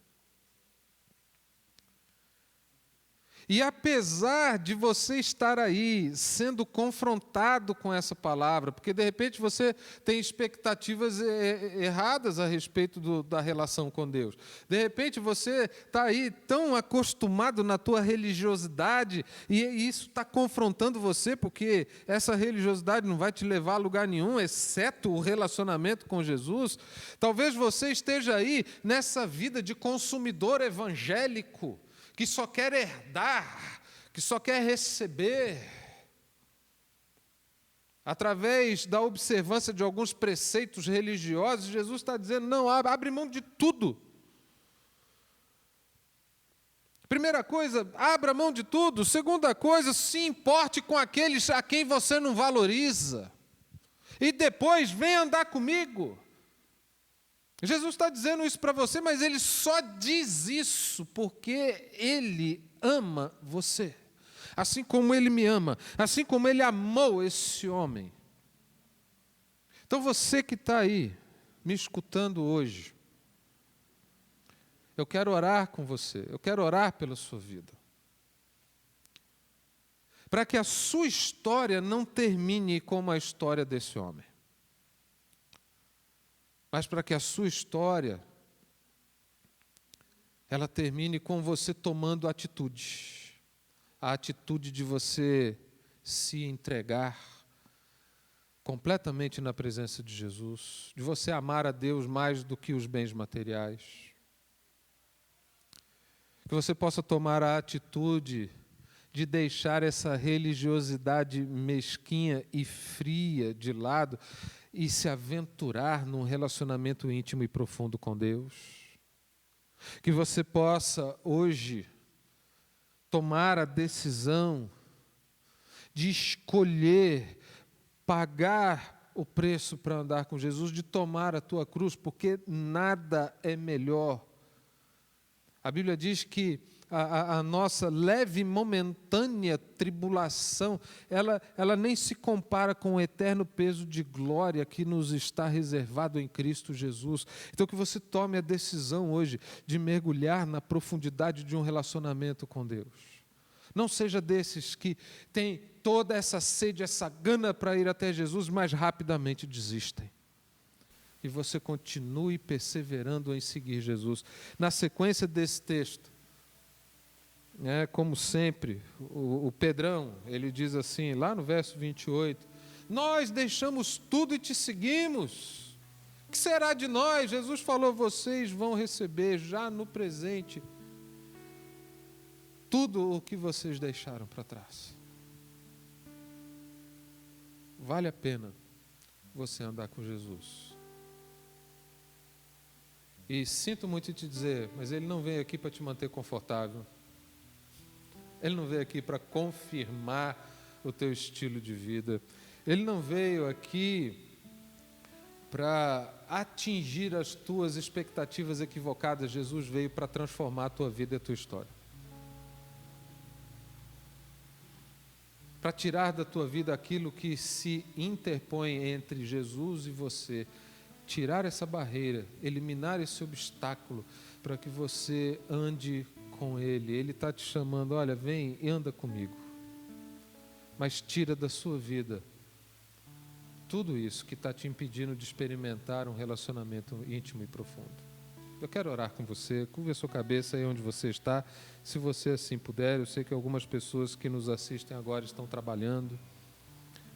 E apesar de você estar aí sendo confrontado com essa palavra, porque de repente você tem expectativas erradas a respeito da relação com Deus. De repente você está aí tão acostumado na tua religiosidade e isso está confrontando você, porque essa religiosidade não vai te levar a lugar nenhum, exceto o relacionamento com Jesus. Talvez você esteja aí nessa vida de consumidor evangélico, que só quer herdar, que só quer receber, através da observância de alguns preceitos religiosos. Jesus está dizendo, não, abre mão de tudo. Primeira coisa, abra mão de tudo. Segunda coisa, se importe com aqueles a quem você não valoriza. E depois, vem andar comigo. Jesus está dizendo isso para você, mas Ele só diz isso porque Ele ama você. Assim como Ele me ama, assim como Ele amou esse homem. Então você que está aí, me escutando hoje, eu quero orar com você, eu quero orar pela sua vida. Para que a sua história não termine como a história desse homem. Mas para que a sua história, ela termine com você tomando atitude. A atitude de você se entregar completamente na presença de Jesus, de você amar a Deus mais do que os bens materiais. Que você possa tomar a atitude de deixar essa religiosidade mesquinha e fria de lado e se aventurar num relacionamento íntimo e profundo com Deus. Que você possa hoje tomar a decisão de escolher pagar o preço para andar com Jesus, de tomar a tua cruz, porque nada é melhor. A Bíblia diz que a nossa leve e momentânea tribulação, ela nem se compara com o eterno peso de glória que nos está reservado em Cristo Jesus. Então que você tome a decisão hoje de mergulhar na profundidade de um relacionamento com Deus. Não seja desses que tem toda essa sede, essa gana para ir até Jesus, mas rapidamente desistem. E você continue perseverando em seguir Jesus. Na sequência desse texto, como sempre, o Pedrão, ele diz assim, lá no verso 28, nós deixamos tudo e te seguimos. O que será de nós? Jesus falou, vocês vão receber já no presente tudo o que vocês deixaram para trás. Vale a pena você andar com Jesus. E sinto muito te dizer, mas Ele não veio aqui para te manter confortável. Ele não veio aqui para confirmar o teu estilo de vida. Ele não veio aqui para atingir as tuas expectativas equivocadas. Jesus veio para transformar a tua vida e a tua história. Para tirar da tua vida aquilo que se interpõe entre Jesus e você. Tirar essa barreira, eliminar esse obstáculo para que você ande com Ele. Ele está te chamando, olha, vem e anda comigo. Mas tira da sua vida tudo isso que está te impedindo de experimentar um relacionamento íntimo e profundo. Eu quero orar com você, curva a sua cabeça aí onde você está, se você assim puder. Eu sei que algumas pessoas que nos assistem agora estão trabalhando,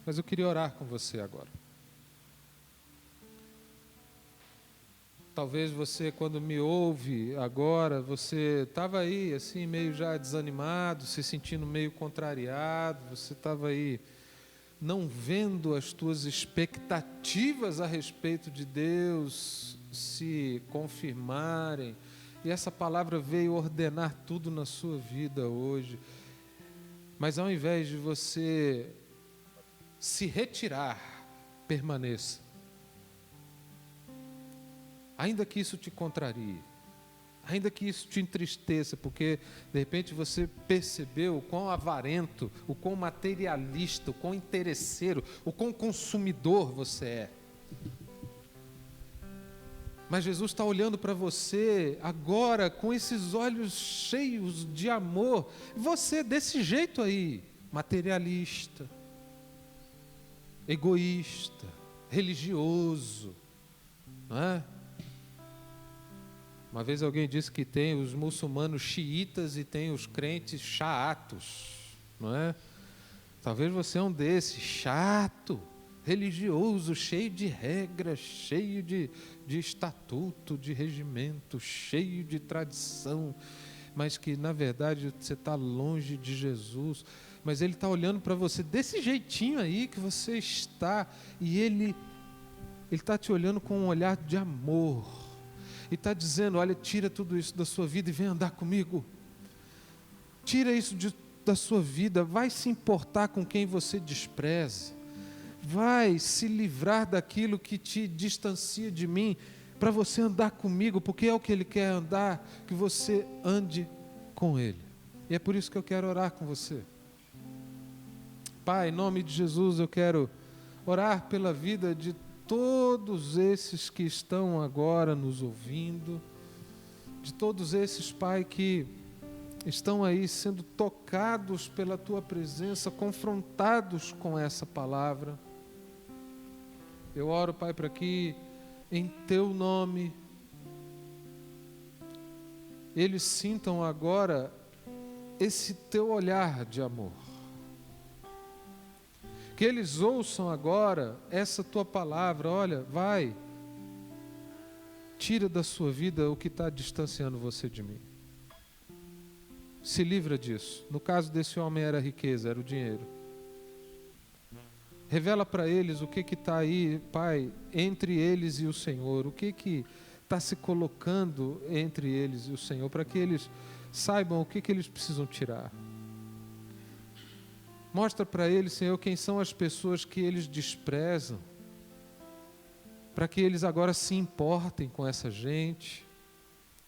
mas eu queria orar com você agora. Talvez você, quando me ouve agora, você estava aí assim meio já desanimado, se sentindo meio contrariado, você estava aí não vendo as tuas expectativas a respeito de Deus se confirmarem, e essa palavra veio ordenar tudo na sua vida hoje. Mas ao invés de você se retirar, permaneça. Ainda que isso te contrarie, Ainda que isso te entristeça, porque de repente você percebeu o quão avarento, o quão materialista, o quão interesseiro, o quão consumidor você é. Mas Jesus está olhando para você agora com esses olhos cheios de amor. Você desse jeito aí, materialista, egoísta, religioso, não é? Uma vez alguém disse que tem os muçulmanos xiitas e tem os crentes chaatos, não é? Talvez você é um desses, chato, religioso, cheio de regras, cheio de estatuto, de regimento, cheio de tradição, mas que na verdade você está longe de Jesus. Mas Ele está olhando para você desse jeitinho aí que você está, e Ele está te olhando com um olhar de amor. E está dizendo, olha, tira tudo isso da sua vida e vem andar comigo. Tira isso da sua vida, vai se importar com quem você despreza. Vai se livrar daquilo que te distancia de mim, para você andar comigo, porque é o que Ele quer andar, que você ande com Ele. E é por isso que eu quero orar com você. Pai, em nome de Jesus, eu quero orar pela vida de todos esses que estão agora nos ouvindo, de todos esses, Pai, que estão aí sendo tocados pela Tua presença, confrontados com essa palavra. Eu oro, Pai, para que em Teu nome eles sintam agora esse Teu olhar de amor. Que eles ouçam agora essa Tua palavra, olha, vai, tira da sua vida o que está distanciando você de mim. Se livra disso. No caso desse homem era a riqueza, era o dinheiro. Revela para eles o que está aí, Pai, entre eles e o Senhor, o que está se colocando entre eles e o Senhor, para que eles saibam o que eles precisam tirar. Mostra para eles, Senhor, quem são as pessoas que eles desprezam, para que eles agora se importem com essa gente.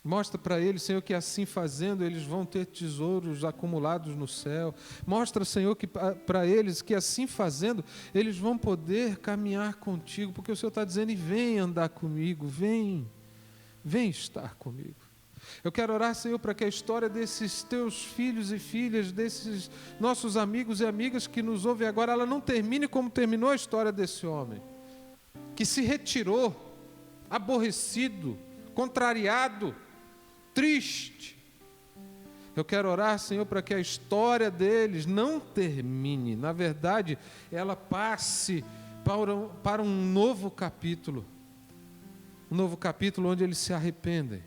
Mostra para eles, Senhor, que assim fazendo eles vão ter tesouros acumulados no céu. Mostra, Senhor, que para eles que assim fazendo eles vão poder caminhar contigo, porque o Senhor está dizendo, e vem andar comigo, vem estar comigo. Eu quero orar, Senhor, para que a história desses Teus filhos e filhas, desses nossos amigos e amigas que nos ouvem agora, ela não termine como terminou a história desse homem, que se retirou, aborrecido, contrariado, triste. Eu quero orar, Senhor, para que a história deles não termine. Na verdade, ela passe para um novo capítulo. Um novo capítulo onde eles se arrependem,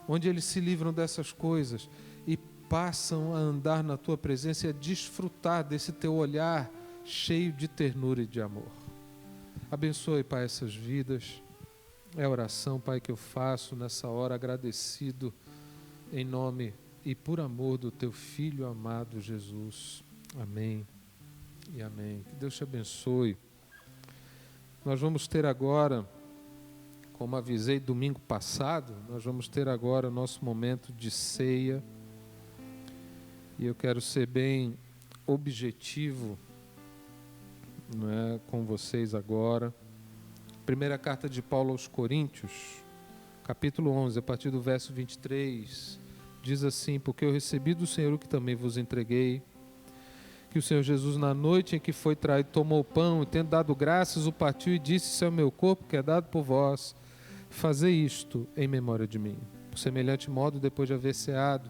onde eles se livram dessas coisas e passam a andar na Tua presença e a desfrutar desse Teu olhar cheio de ternura e de amor. Abençoe, Pai, essas vidas. É a oração, Pai, que eu faço nessa hora, agradecido em nome e por amor do Teu Filho amado Jesus. Amém e amém. Que Deus te abençoe. Nós vamos ter agora, como avisei domingo passado, nós vamos ter agora o nosso momento de ceia. E eu quero ser bem objetivo, não é, com vocês agora. Primeira carta de Paulo aos Coríntios, capítulo 11, a partir do verso 23, diz assim: porque eu recebi do Senhor o que também vos entreguei, que o Senhor Jesus, na noite em que foi traído, tomou o pão e, tendo dado graças, o partiu e disse: isso é o meu corpo que é dado por vós, fazei isto em memória de mim. Por semelhante modo, depois de haver ceado,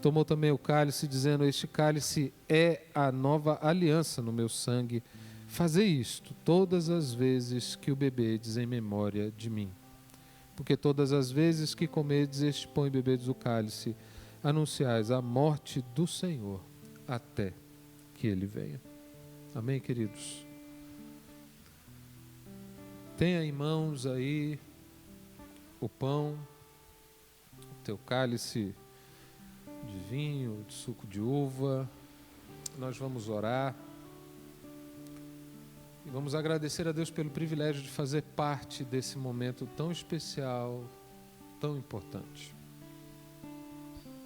tomou também o cálice, dizendo: este cálice é a nova aliança no meu sangue. Fazei isto todas as vezes que o bebedes em memória de mim. Porque todas as vezes que comedes este pão e bebedes o cálice, anunciais a morte do Senhor até que Ele venha. Amém, queridos? Tenha em mãos aí o pão, o teu cálice de vinho, de suco de uva. Nós vamos orar. E vamos agradecer a Deus pelo privilégio de fazer parte desse momento tão especial, tão importante.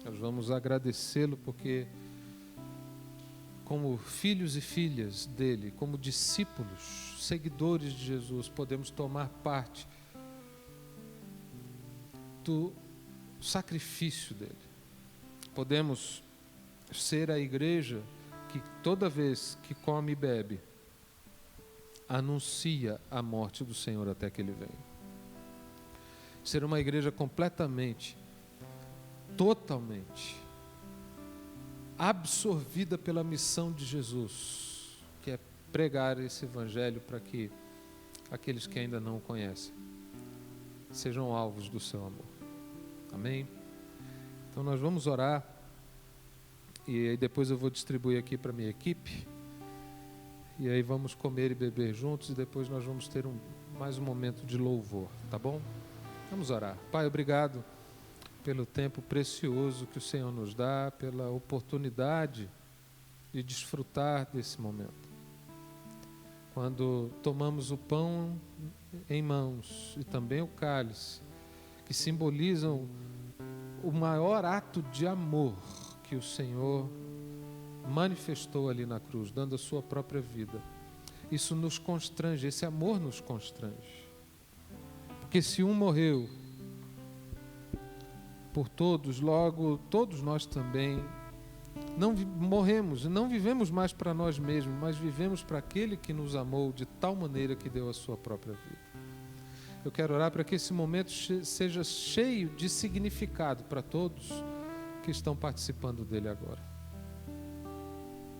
Nós vamos agradecê-lo porque, como filhos e filhas dele, como discípulos, seguidores de Jesus, podemos tomar parte do sacrifício dele. Podemos ser a igreja que toda vez que come e bebe, anuncia a morte do Senhor até que ele venha. Ser uma igreja completamente, totalmente absorvida pela missão de Jesus, que é pregar esse evangelho para que aqueles que ainda não o conhecem sejam alvos do seu amor. Amém? Então nós vamos orar e aí depois eu vou distribuir aqui para a minha equipe e aí vamos comer e beber juntos e depois nós vamos ter mais um momento de louvor, tá bom? Vamos orar. Pai, obrigado pelo tempo precioso que o Senhor nos dá, pela oportunidade de desfrutar desse momento. Quando tomamos o pão em mãos e também o cálice, que simbolizam o maior ato de amor que o Senhor manifestou ali na cruz, dando a sua própria vida. Isso nos constrange, esse amor nos constrange. Porque se um morreu por todos, logo todos nós também não morremos e não vivemos mais para nós mesmos, mas vivemos para aquele que nos amou de tal maneira que deu a sua própria vida. Eu quero orar para que esse momento seja cheio de significado para todos que estão participando dele agora.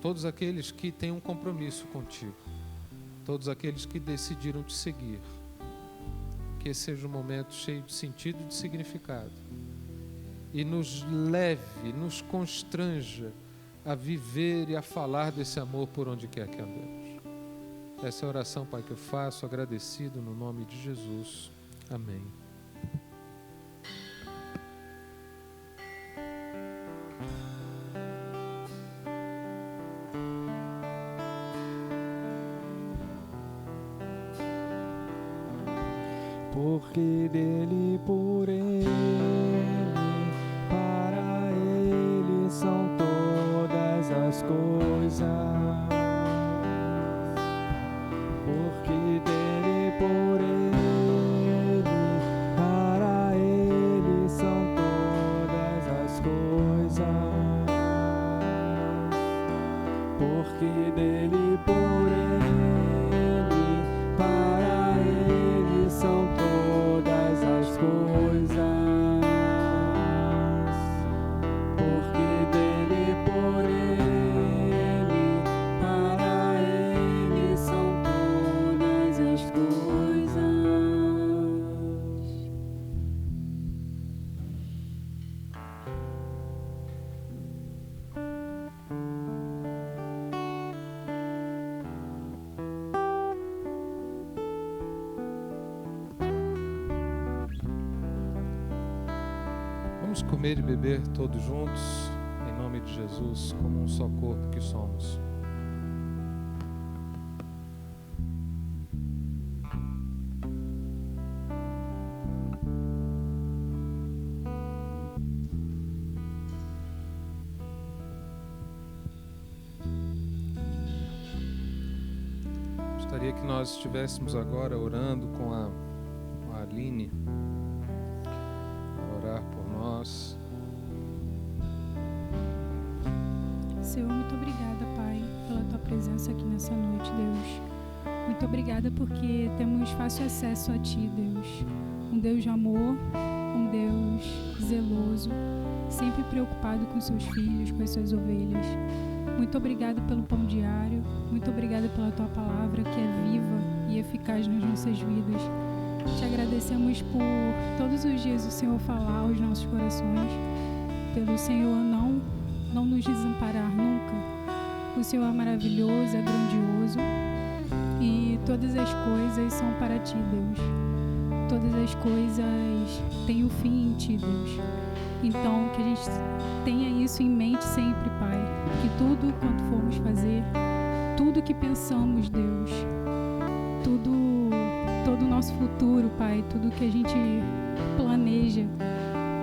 Todos aqueles que têm um compromisso contigo, todos aqueles que decidiram te seguir, que esse seja um momento cheio de sentido e de significado e nos leve, nos constranja a viver e a falar desse amor por onde quer que andemos. Essa é a oração, Pai, que eu faço, agradecido no nome de Jesus. Amém. Porque dele, por ele, para ele são todas as coisas. Porque dele, por ele, para ele são todas as coisas. Porque dele, por ele, para ele são todas as coisas. Porque dele, por ele, para ele são todas as coisas. Vamos comer e beber todos juntos, em nome de Jesus, como um só corpo que somos. Gostaria que nós estivéssemos agora orando com a Aline, a orar por nós. Senhor, muito obrigada, Pai, pela Tua presença aqui nessa noite, Deus. Muito obrigada porque temos fácil acesso a Ti, Deus. Um Deus de amor, um Deus zeloso, sempre preocupado com seus filhos, com as suas ovelhas. Muito obrigada pelo pão diário, muito obrigada pela Tua palavra, que é viva e eficaz nas nossas vidas. Te agradecemos por todos os dias o Senhor falar aos nossos corações, pelo Senhor não nos desamparar nunca. O Senhor é maravilhoso, é grandioso e todas as coisas são para Ti, Deus. Todas as coisas têm o fim em Ti, Deus. Então, que a gente tenha isso em mente sempre, Pai. Que tudo quanto formos fazer, tudo que pensamos, Deus, todo o nosso futuro, Pai, tudo que a gente planeja,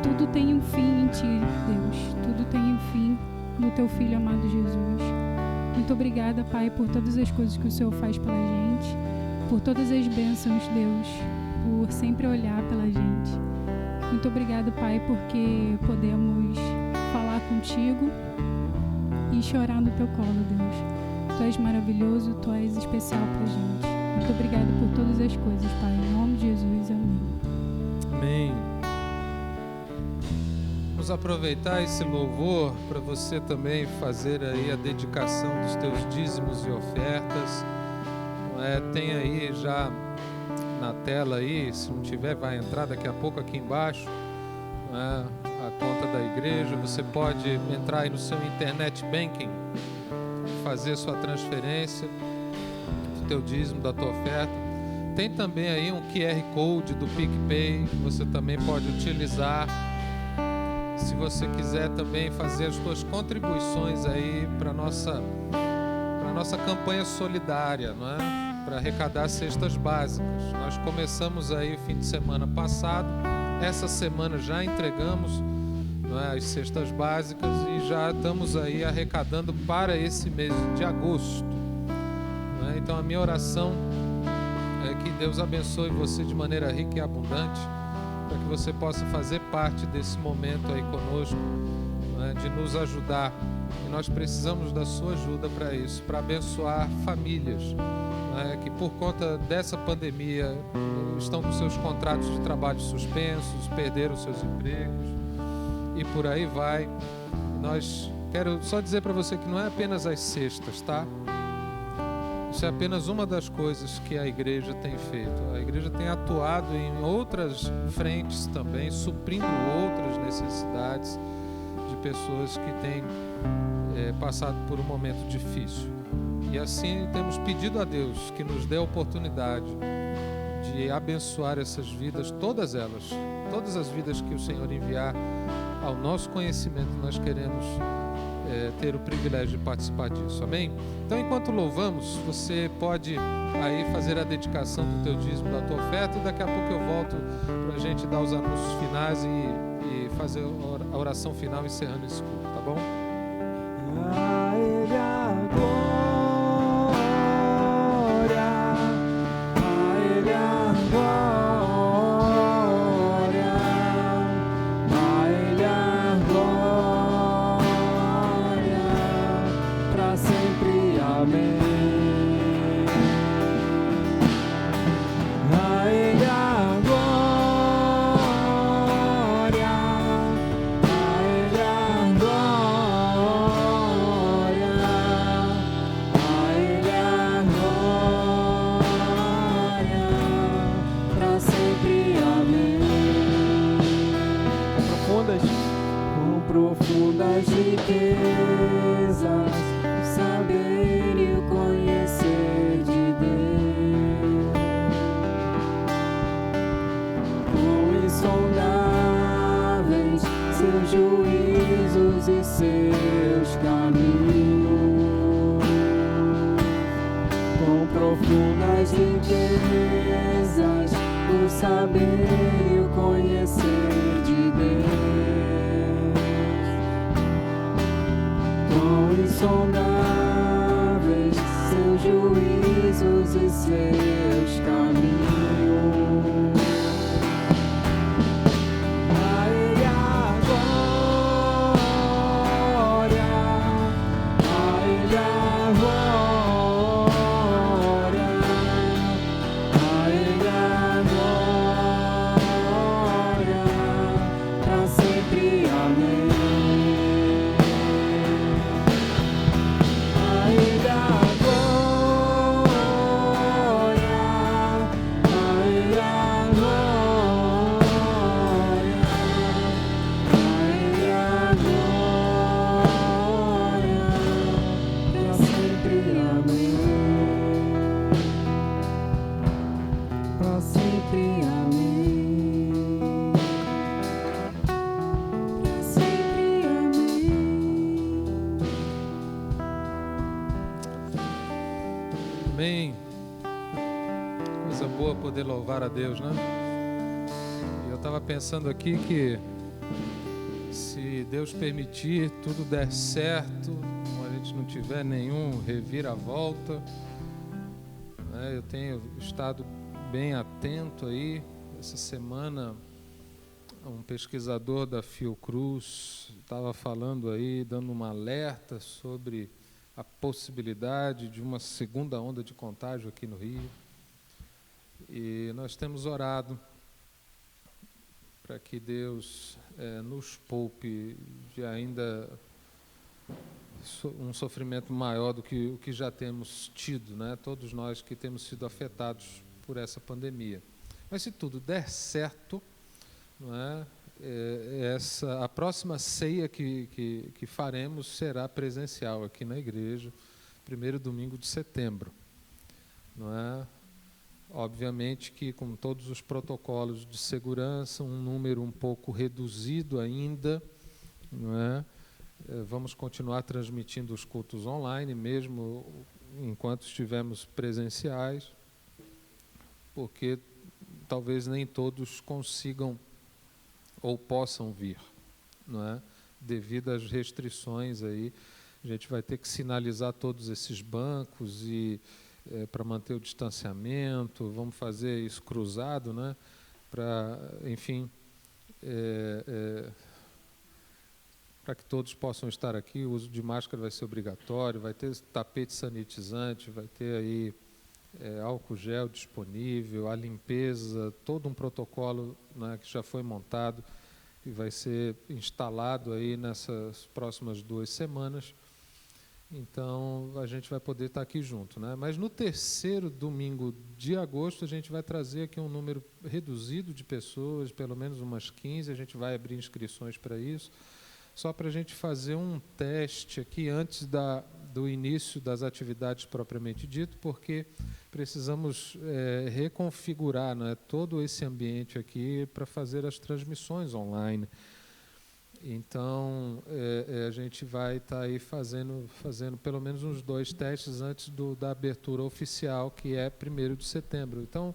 tudo tem um fim em Ti, Deus. teu Filho amado Jesus. Muito obrigada, Pai, por todas as coisas que o Senhor faz pela gente, por todas as bênçãos, Deus, por sempre olhar pela gente. Muito obrigada, Pai, porque podemos falar contigo e chorar no teu colo, Deus. Tu és maravilhoso, tu és especial pra gente. Muito obrigada por todas as coisas, Pai. Em nome de Jesus, amém. Amém. Vamos aproveitar esse louvor para você também fazer aí a dedicação dos teus dízimos e ofertas. Tem aí já na tela aí, se não tiver, vai entrar daqui a pouco aqui embaixo, a conta da igreja. Você pode entrar aí no seu internet banking, fazer sua transferência do teu dízimo, da tua oferta. Tem também aí um QR Code do PicPay, você também pode utilizar. Se você quiser também fazer as suas contribuições aí para nossa campanha solidária, não é? Para arrecadar cestas básicas. Nós começamos aí o fim de semana passado, essa semana já entregamos, não é, as cestas básicas e já estamos aí arrecadando para esse mês de agosto, não é? Então a minha oração é que Deus abençoe você de maneira rica e abundante, para que você possa fazer parte desse momento aí conosco, né, de nos ajudar. E nós precisamos da sua ajuda para isso, para abençoar famílias, né, que por conta dessa pandemia estão com seus contratos de trabalho suspensos, perderam seus empregos e por aí vai. Quero só dizer para você que não é apenas as cestas, tá? Isso é apenas uma das coisas que a igreja tem feito. A igreja tem atuado em outras frentes também, suprindo outras necessidades de pessoas que têm passado por um momento difícil. E assim temos pedido a Deus que nos dê a oportunidade de abençoar essas vidas, todas elas, todas as vidas que o Senhor enviar ao nosso conhecimento. Nós queremos ter o privilégio de participar disso, amém? Então, enquanto louvamos, você pode aí fazer a dedicação do teu dízimo, da tua oferta, e daqui a pouco eu volto para a gente dar os anúncios finais e fazer a oração final encerrando esse culto, tá bom? A Ele a glória, a Ele a glória, a Ele a glória, para sempre, amém. A Ele a glória, a Ele a glória, a Ele a glória, para sempre, amém. Com profundas riquezas, o saber e o conhecer de Deus, com insondáveis seus juízos e seus caminhos, com profundas riquezas, o saber e o conhecer de Deus, com insondáveis seus juízos e seus caminhos. A Ele a glória, a Ele a glória, a Ele a glória, para sempre, amém. A Ele a glória, a Ele a glória, a Ele a glória, para sempre, amém. Para sempre, amém. Para sempre, amém. Amém. Coisa boa poder louvar a Deus, né? E eu estava pensando aqui que se Deus permitir, tudo der certo, a gente não tiver nenhum reviravolta, né? Eu tenho estado bem atento aí. Essa semana, um pesquisador da Fiocruz estava falando aí, dando um alerta sobre a possibilidade de uma segunda onda de contágio aqui no Rio. E nós temos orado para que Deus nos poupe de ainda um sofrimento maior do que o que já temos tido, né? Todos nós que temos sido afetados por essa pandemia. Mas se tudo der certo, não é? A próxima ceia que faremos será presencial aqui na igreja, primeiro domingo de setembro, não é? Obviamente que com todos os protocolos de segurança, um número um pouco reduzido ainda, não é? Vamos continuar transmitindo os cultos online, mesmo enquanto estivermos presenciais, porque talvez nem todos consigam ou possam vir, não é? Devido às restrições aí, a gente vai ter que sinalizar todos esses bancos e para manter o distanciamento, vamos fazer isso cruzado, né? Para, enfim, para que todos possam estar aqui. O uso de máscara vai ser obrigatório, vai ter tapete sanitizante, vai ter aí álcool gel disponível, a limpeza, todo um protocolo, né, que já foi montado e vai ser instalado aí nessas próximas 2 semanas. Então, a gente vai poder estar aqui junto, né? Mas no terceiro domingo de agosto, a gente vai trazer aqui um número reduzido de pessoas, pelo menos umas 15, a gente vai abrir inscrições para isso, só para a gente fazer um teste aqui antes do início das atividades propriamente dito, porque precisamos reconfigurar, né, todo esse ambiente aqui para fazer as transmissões online. Então, a gente vai estar aí fazendo pelo menos uns 2 testes antes da abertura oficial, que é 1º de setembro. Então,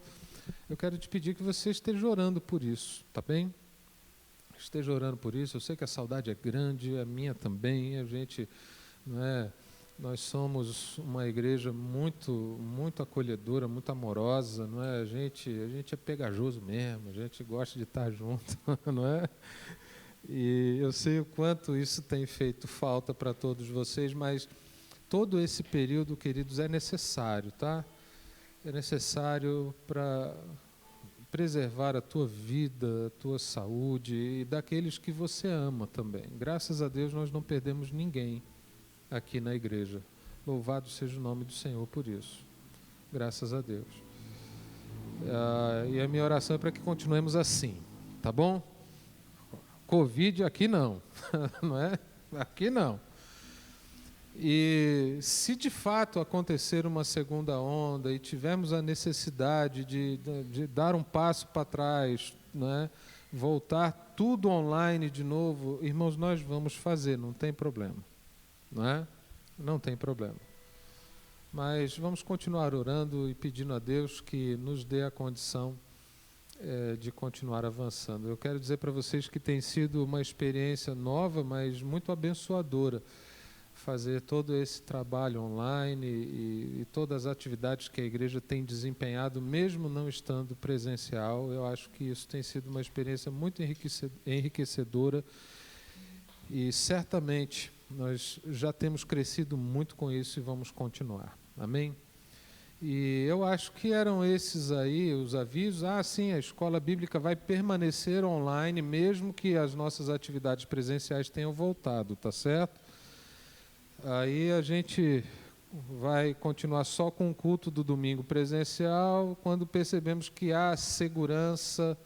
eu quero te pedir que você esteja orando por isso, tá bem? Esteja orando por isso. Eu sei que a saudade é grande, a minha também. A gente, não é? Nós somos uma igreja muito, muito acolhedora, muito amorosa, não é? A gente é pegajoso mesmo, a gente gosta de estar junto, não é? E eu sei o quanto isso tem feito falta para todos vocês, mas todo esse período, queridos, é necessário, tá? É necessário para preservar a tua vida, a tua saúde e daqueles que você ama também. Graças a Deus nós não perdemos ninguém aqui na igreja. Louvado seja o nome do Senhor por isso. Graças a Deus. E a minha oração é para que continuemos assim, tá bom? Covid aqui não, não é? Aqui não. E se de fato acontecer uma segunda onda e tivermos a necessidade de dar um passo para trás, né, voltar tudo online de novo, irmãos, nós vamos fazer, não tem problema, não é? Não tem problema. Mas vamos continuar orando e pedindo a Deus que nos dê a condição de continuar avançando. Eu quero dizer para vocês que tem sido uma experiência nova, mas muito abençoadora, fazer todo esse trabalho online e todas as atividades que a igreja tem desempenhado, mesmo não estando presencial. Eu acho que isso tem sido uma experiência muito enriquecedora e certamente nós já temos crescido muito com isso e vamos continuar. Amém? E eu acho que eram esses aí os avisos. Sim, a escola bíblica vai permanecer online, mesmo que as nossas atividades presenciais tenham voltado, tá certo? Aí a gente vai continuar só com o culto do domingo presencial, quando percebemos que há segurança,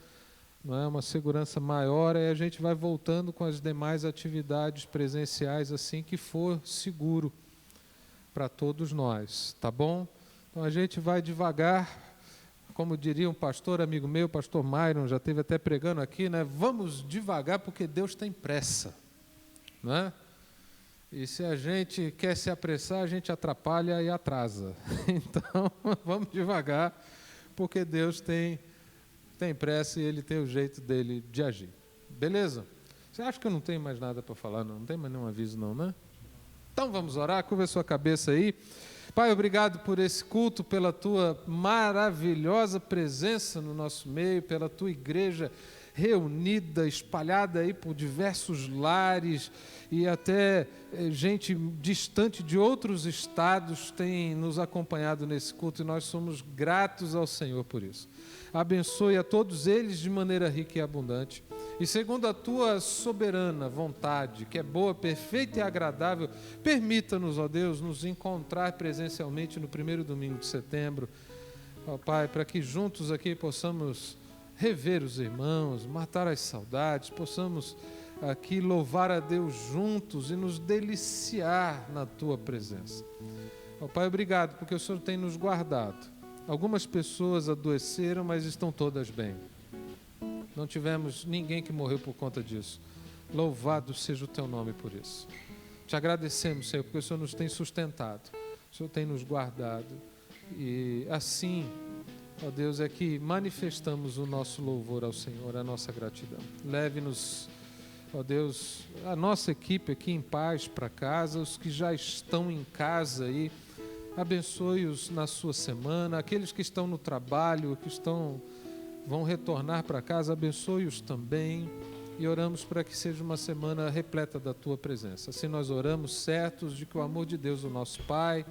não é, uma segurança maior, aí a gente vai voltando com as demais atividades presenciais assim que for seguro para todos nós, tá bom? Então a gente vai devagar, como diria um pastor amigo meu, pastor Myron, já esteve até pregando aqui, né? Vamos devagar porque Deus tem pressa, não é? E se a gente quer se apressar, a gente atrapalha e atrasa. Então, vamos devagar, porque Deus tem pressa e Ele tem o jeito dele de agir. Beleza? Você acha que eu não tenho mais nada para falar? Não tem mais nenhum aviso não, né? Então vamos orar, curva a sua cabeça aí. Pai, obrigado por esse culto, pela tua maravilhosa presença no nosso meio, pela tua igreja reunida, espalhada aí por diversos lares e até gente distante de outros estados tem nos acompanhado nesse culto e nós somos gratos ao Senhor por isso. Abençoe a todos eles de maneira rica e abundante. E segundo a tua soberana vontade, que é boa, perfeita e agradável, permita-nos, ó Deus, nos encontrar presencialmente no primeiro domingo de setembro, ó Pai, para que juntos aqui possamos rever os irmãos, matar as saudades, possamos aqui louvar a Deus juntos e nos deliciar na tua presença. Ó Pai, obrigado, porque o Senhor tem nos guardado. Algumas pessoas adoeceram, mas estão todas bem. Não tivemos ninguém que morreu por conta disso. Louvado seja o teu nome por isso. Te agradecemos, Senhor, porque o Senhor nos tem sustentado. O Senhor tem nos guardado. E assim, ó Deus, é que manifestamos o nosso louvor ao Senhor, a nossa gratidão. Leve-nos, ó Deus, a nossa equipe aqui em paz para casa, os que já estão em casa aí, abençoe-os na sua semana, aqueles que estão no trabalho, que vão retornar para casa, abençoe-os também e oramos para que seja uma semana repleta da tua presença. Assim nós oramos certos de que o amor de Deus, o nosso Pai,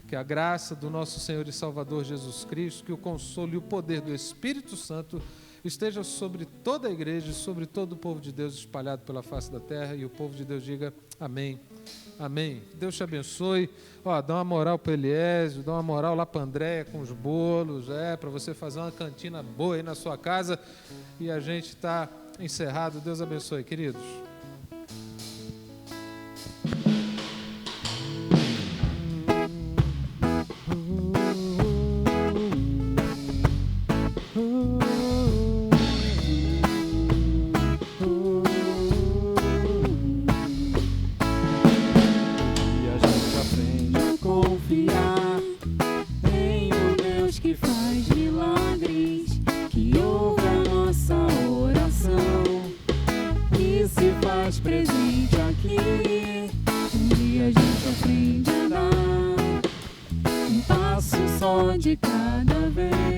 que a graça do nosso Senhor e Salvador Jesus Cristo, que o consolo e o poder do Espírito Santo esteja sobre toda a igreja e sobre todo o povo de Deus espalhado pela face da terra, e o povo de Deus diga amém. Amém. Deus te abençoe. Ó, dá uma moral para o Eliésio, dá uma moral lá para a Andréia com os bolos, para você fazer uma cantina boa aí na sua casa. E a gente está encerrado. Deus abençoe, queridos. Presente aqui, um dia a gente aprende a dar um passo só de cada vez.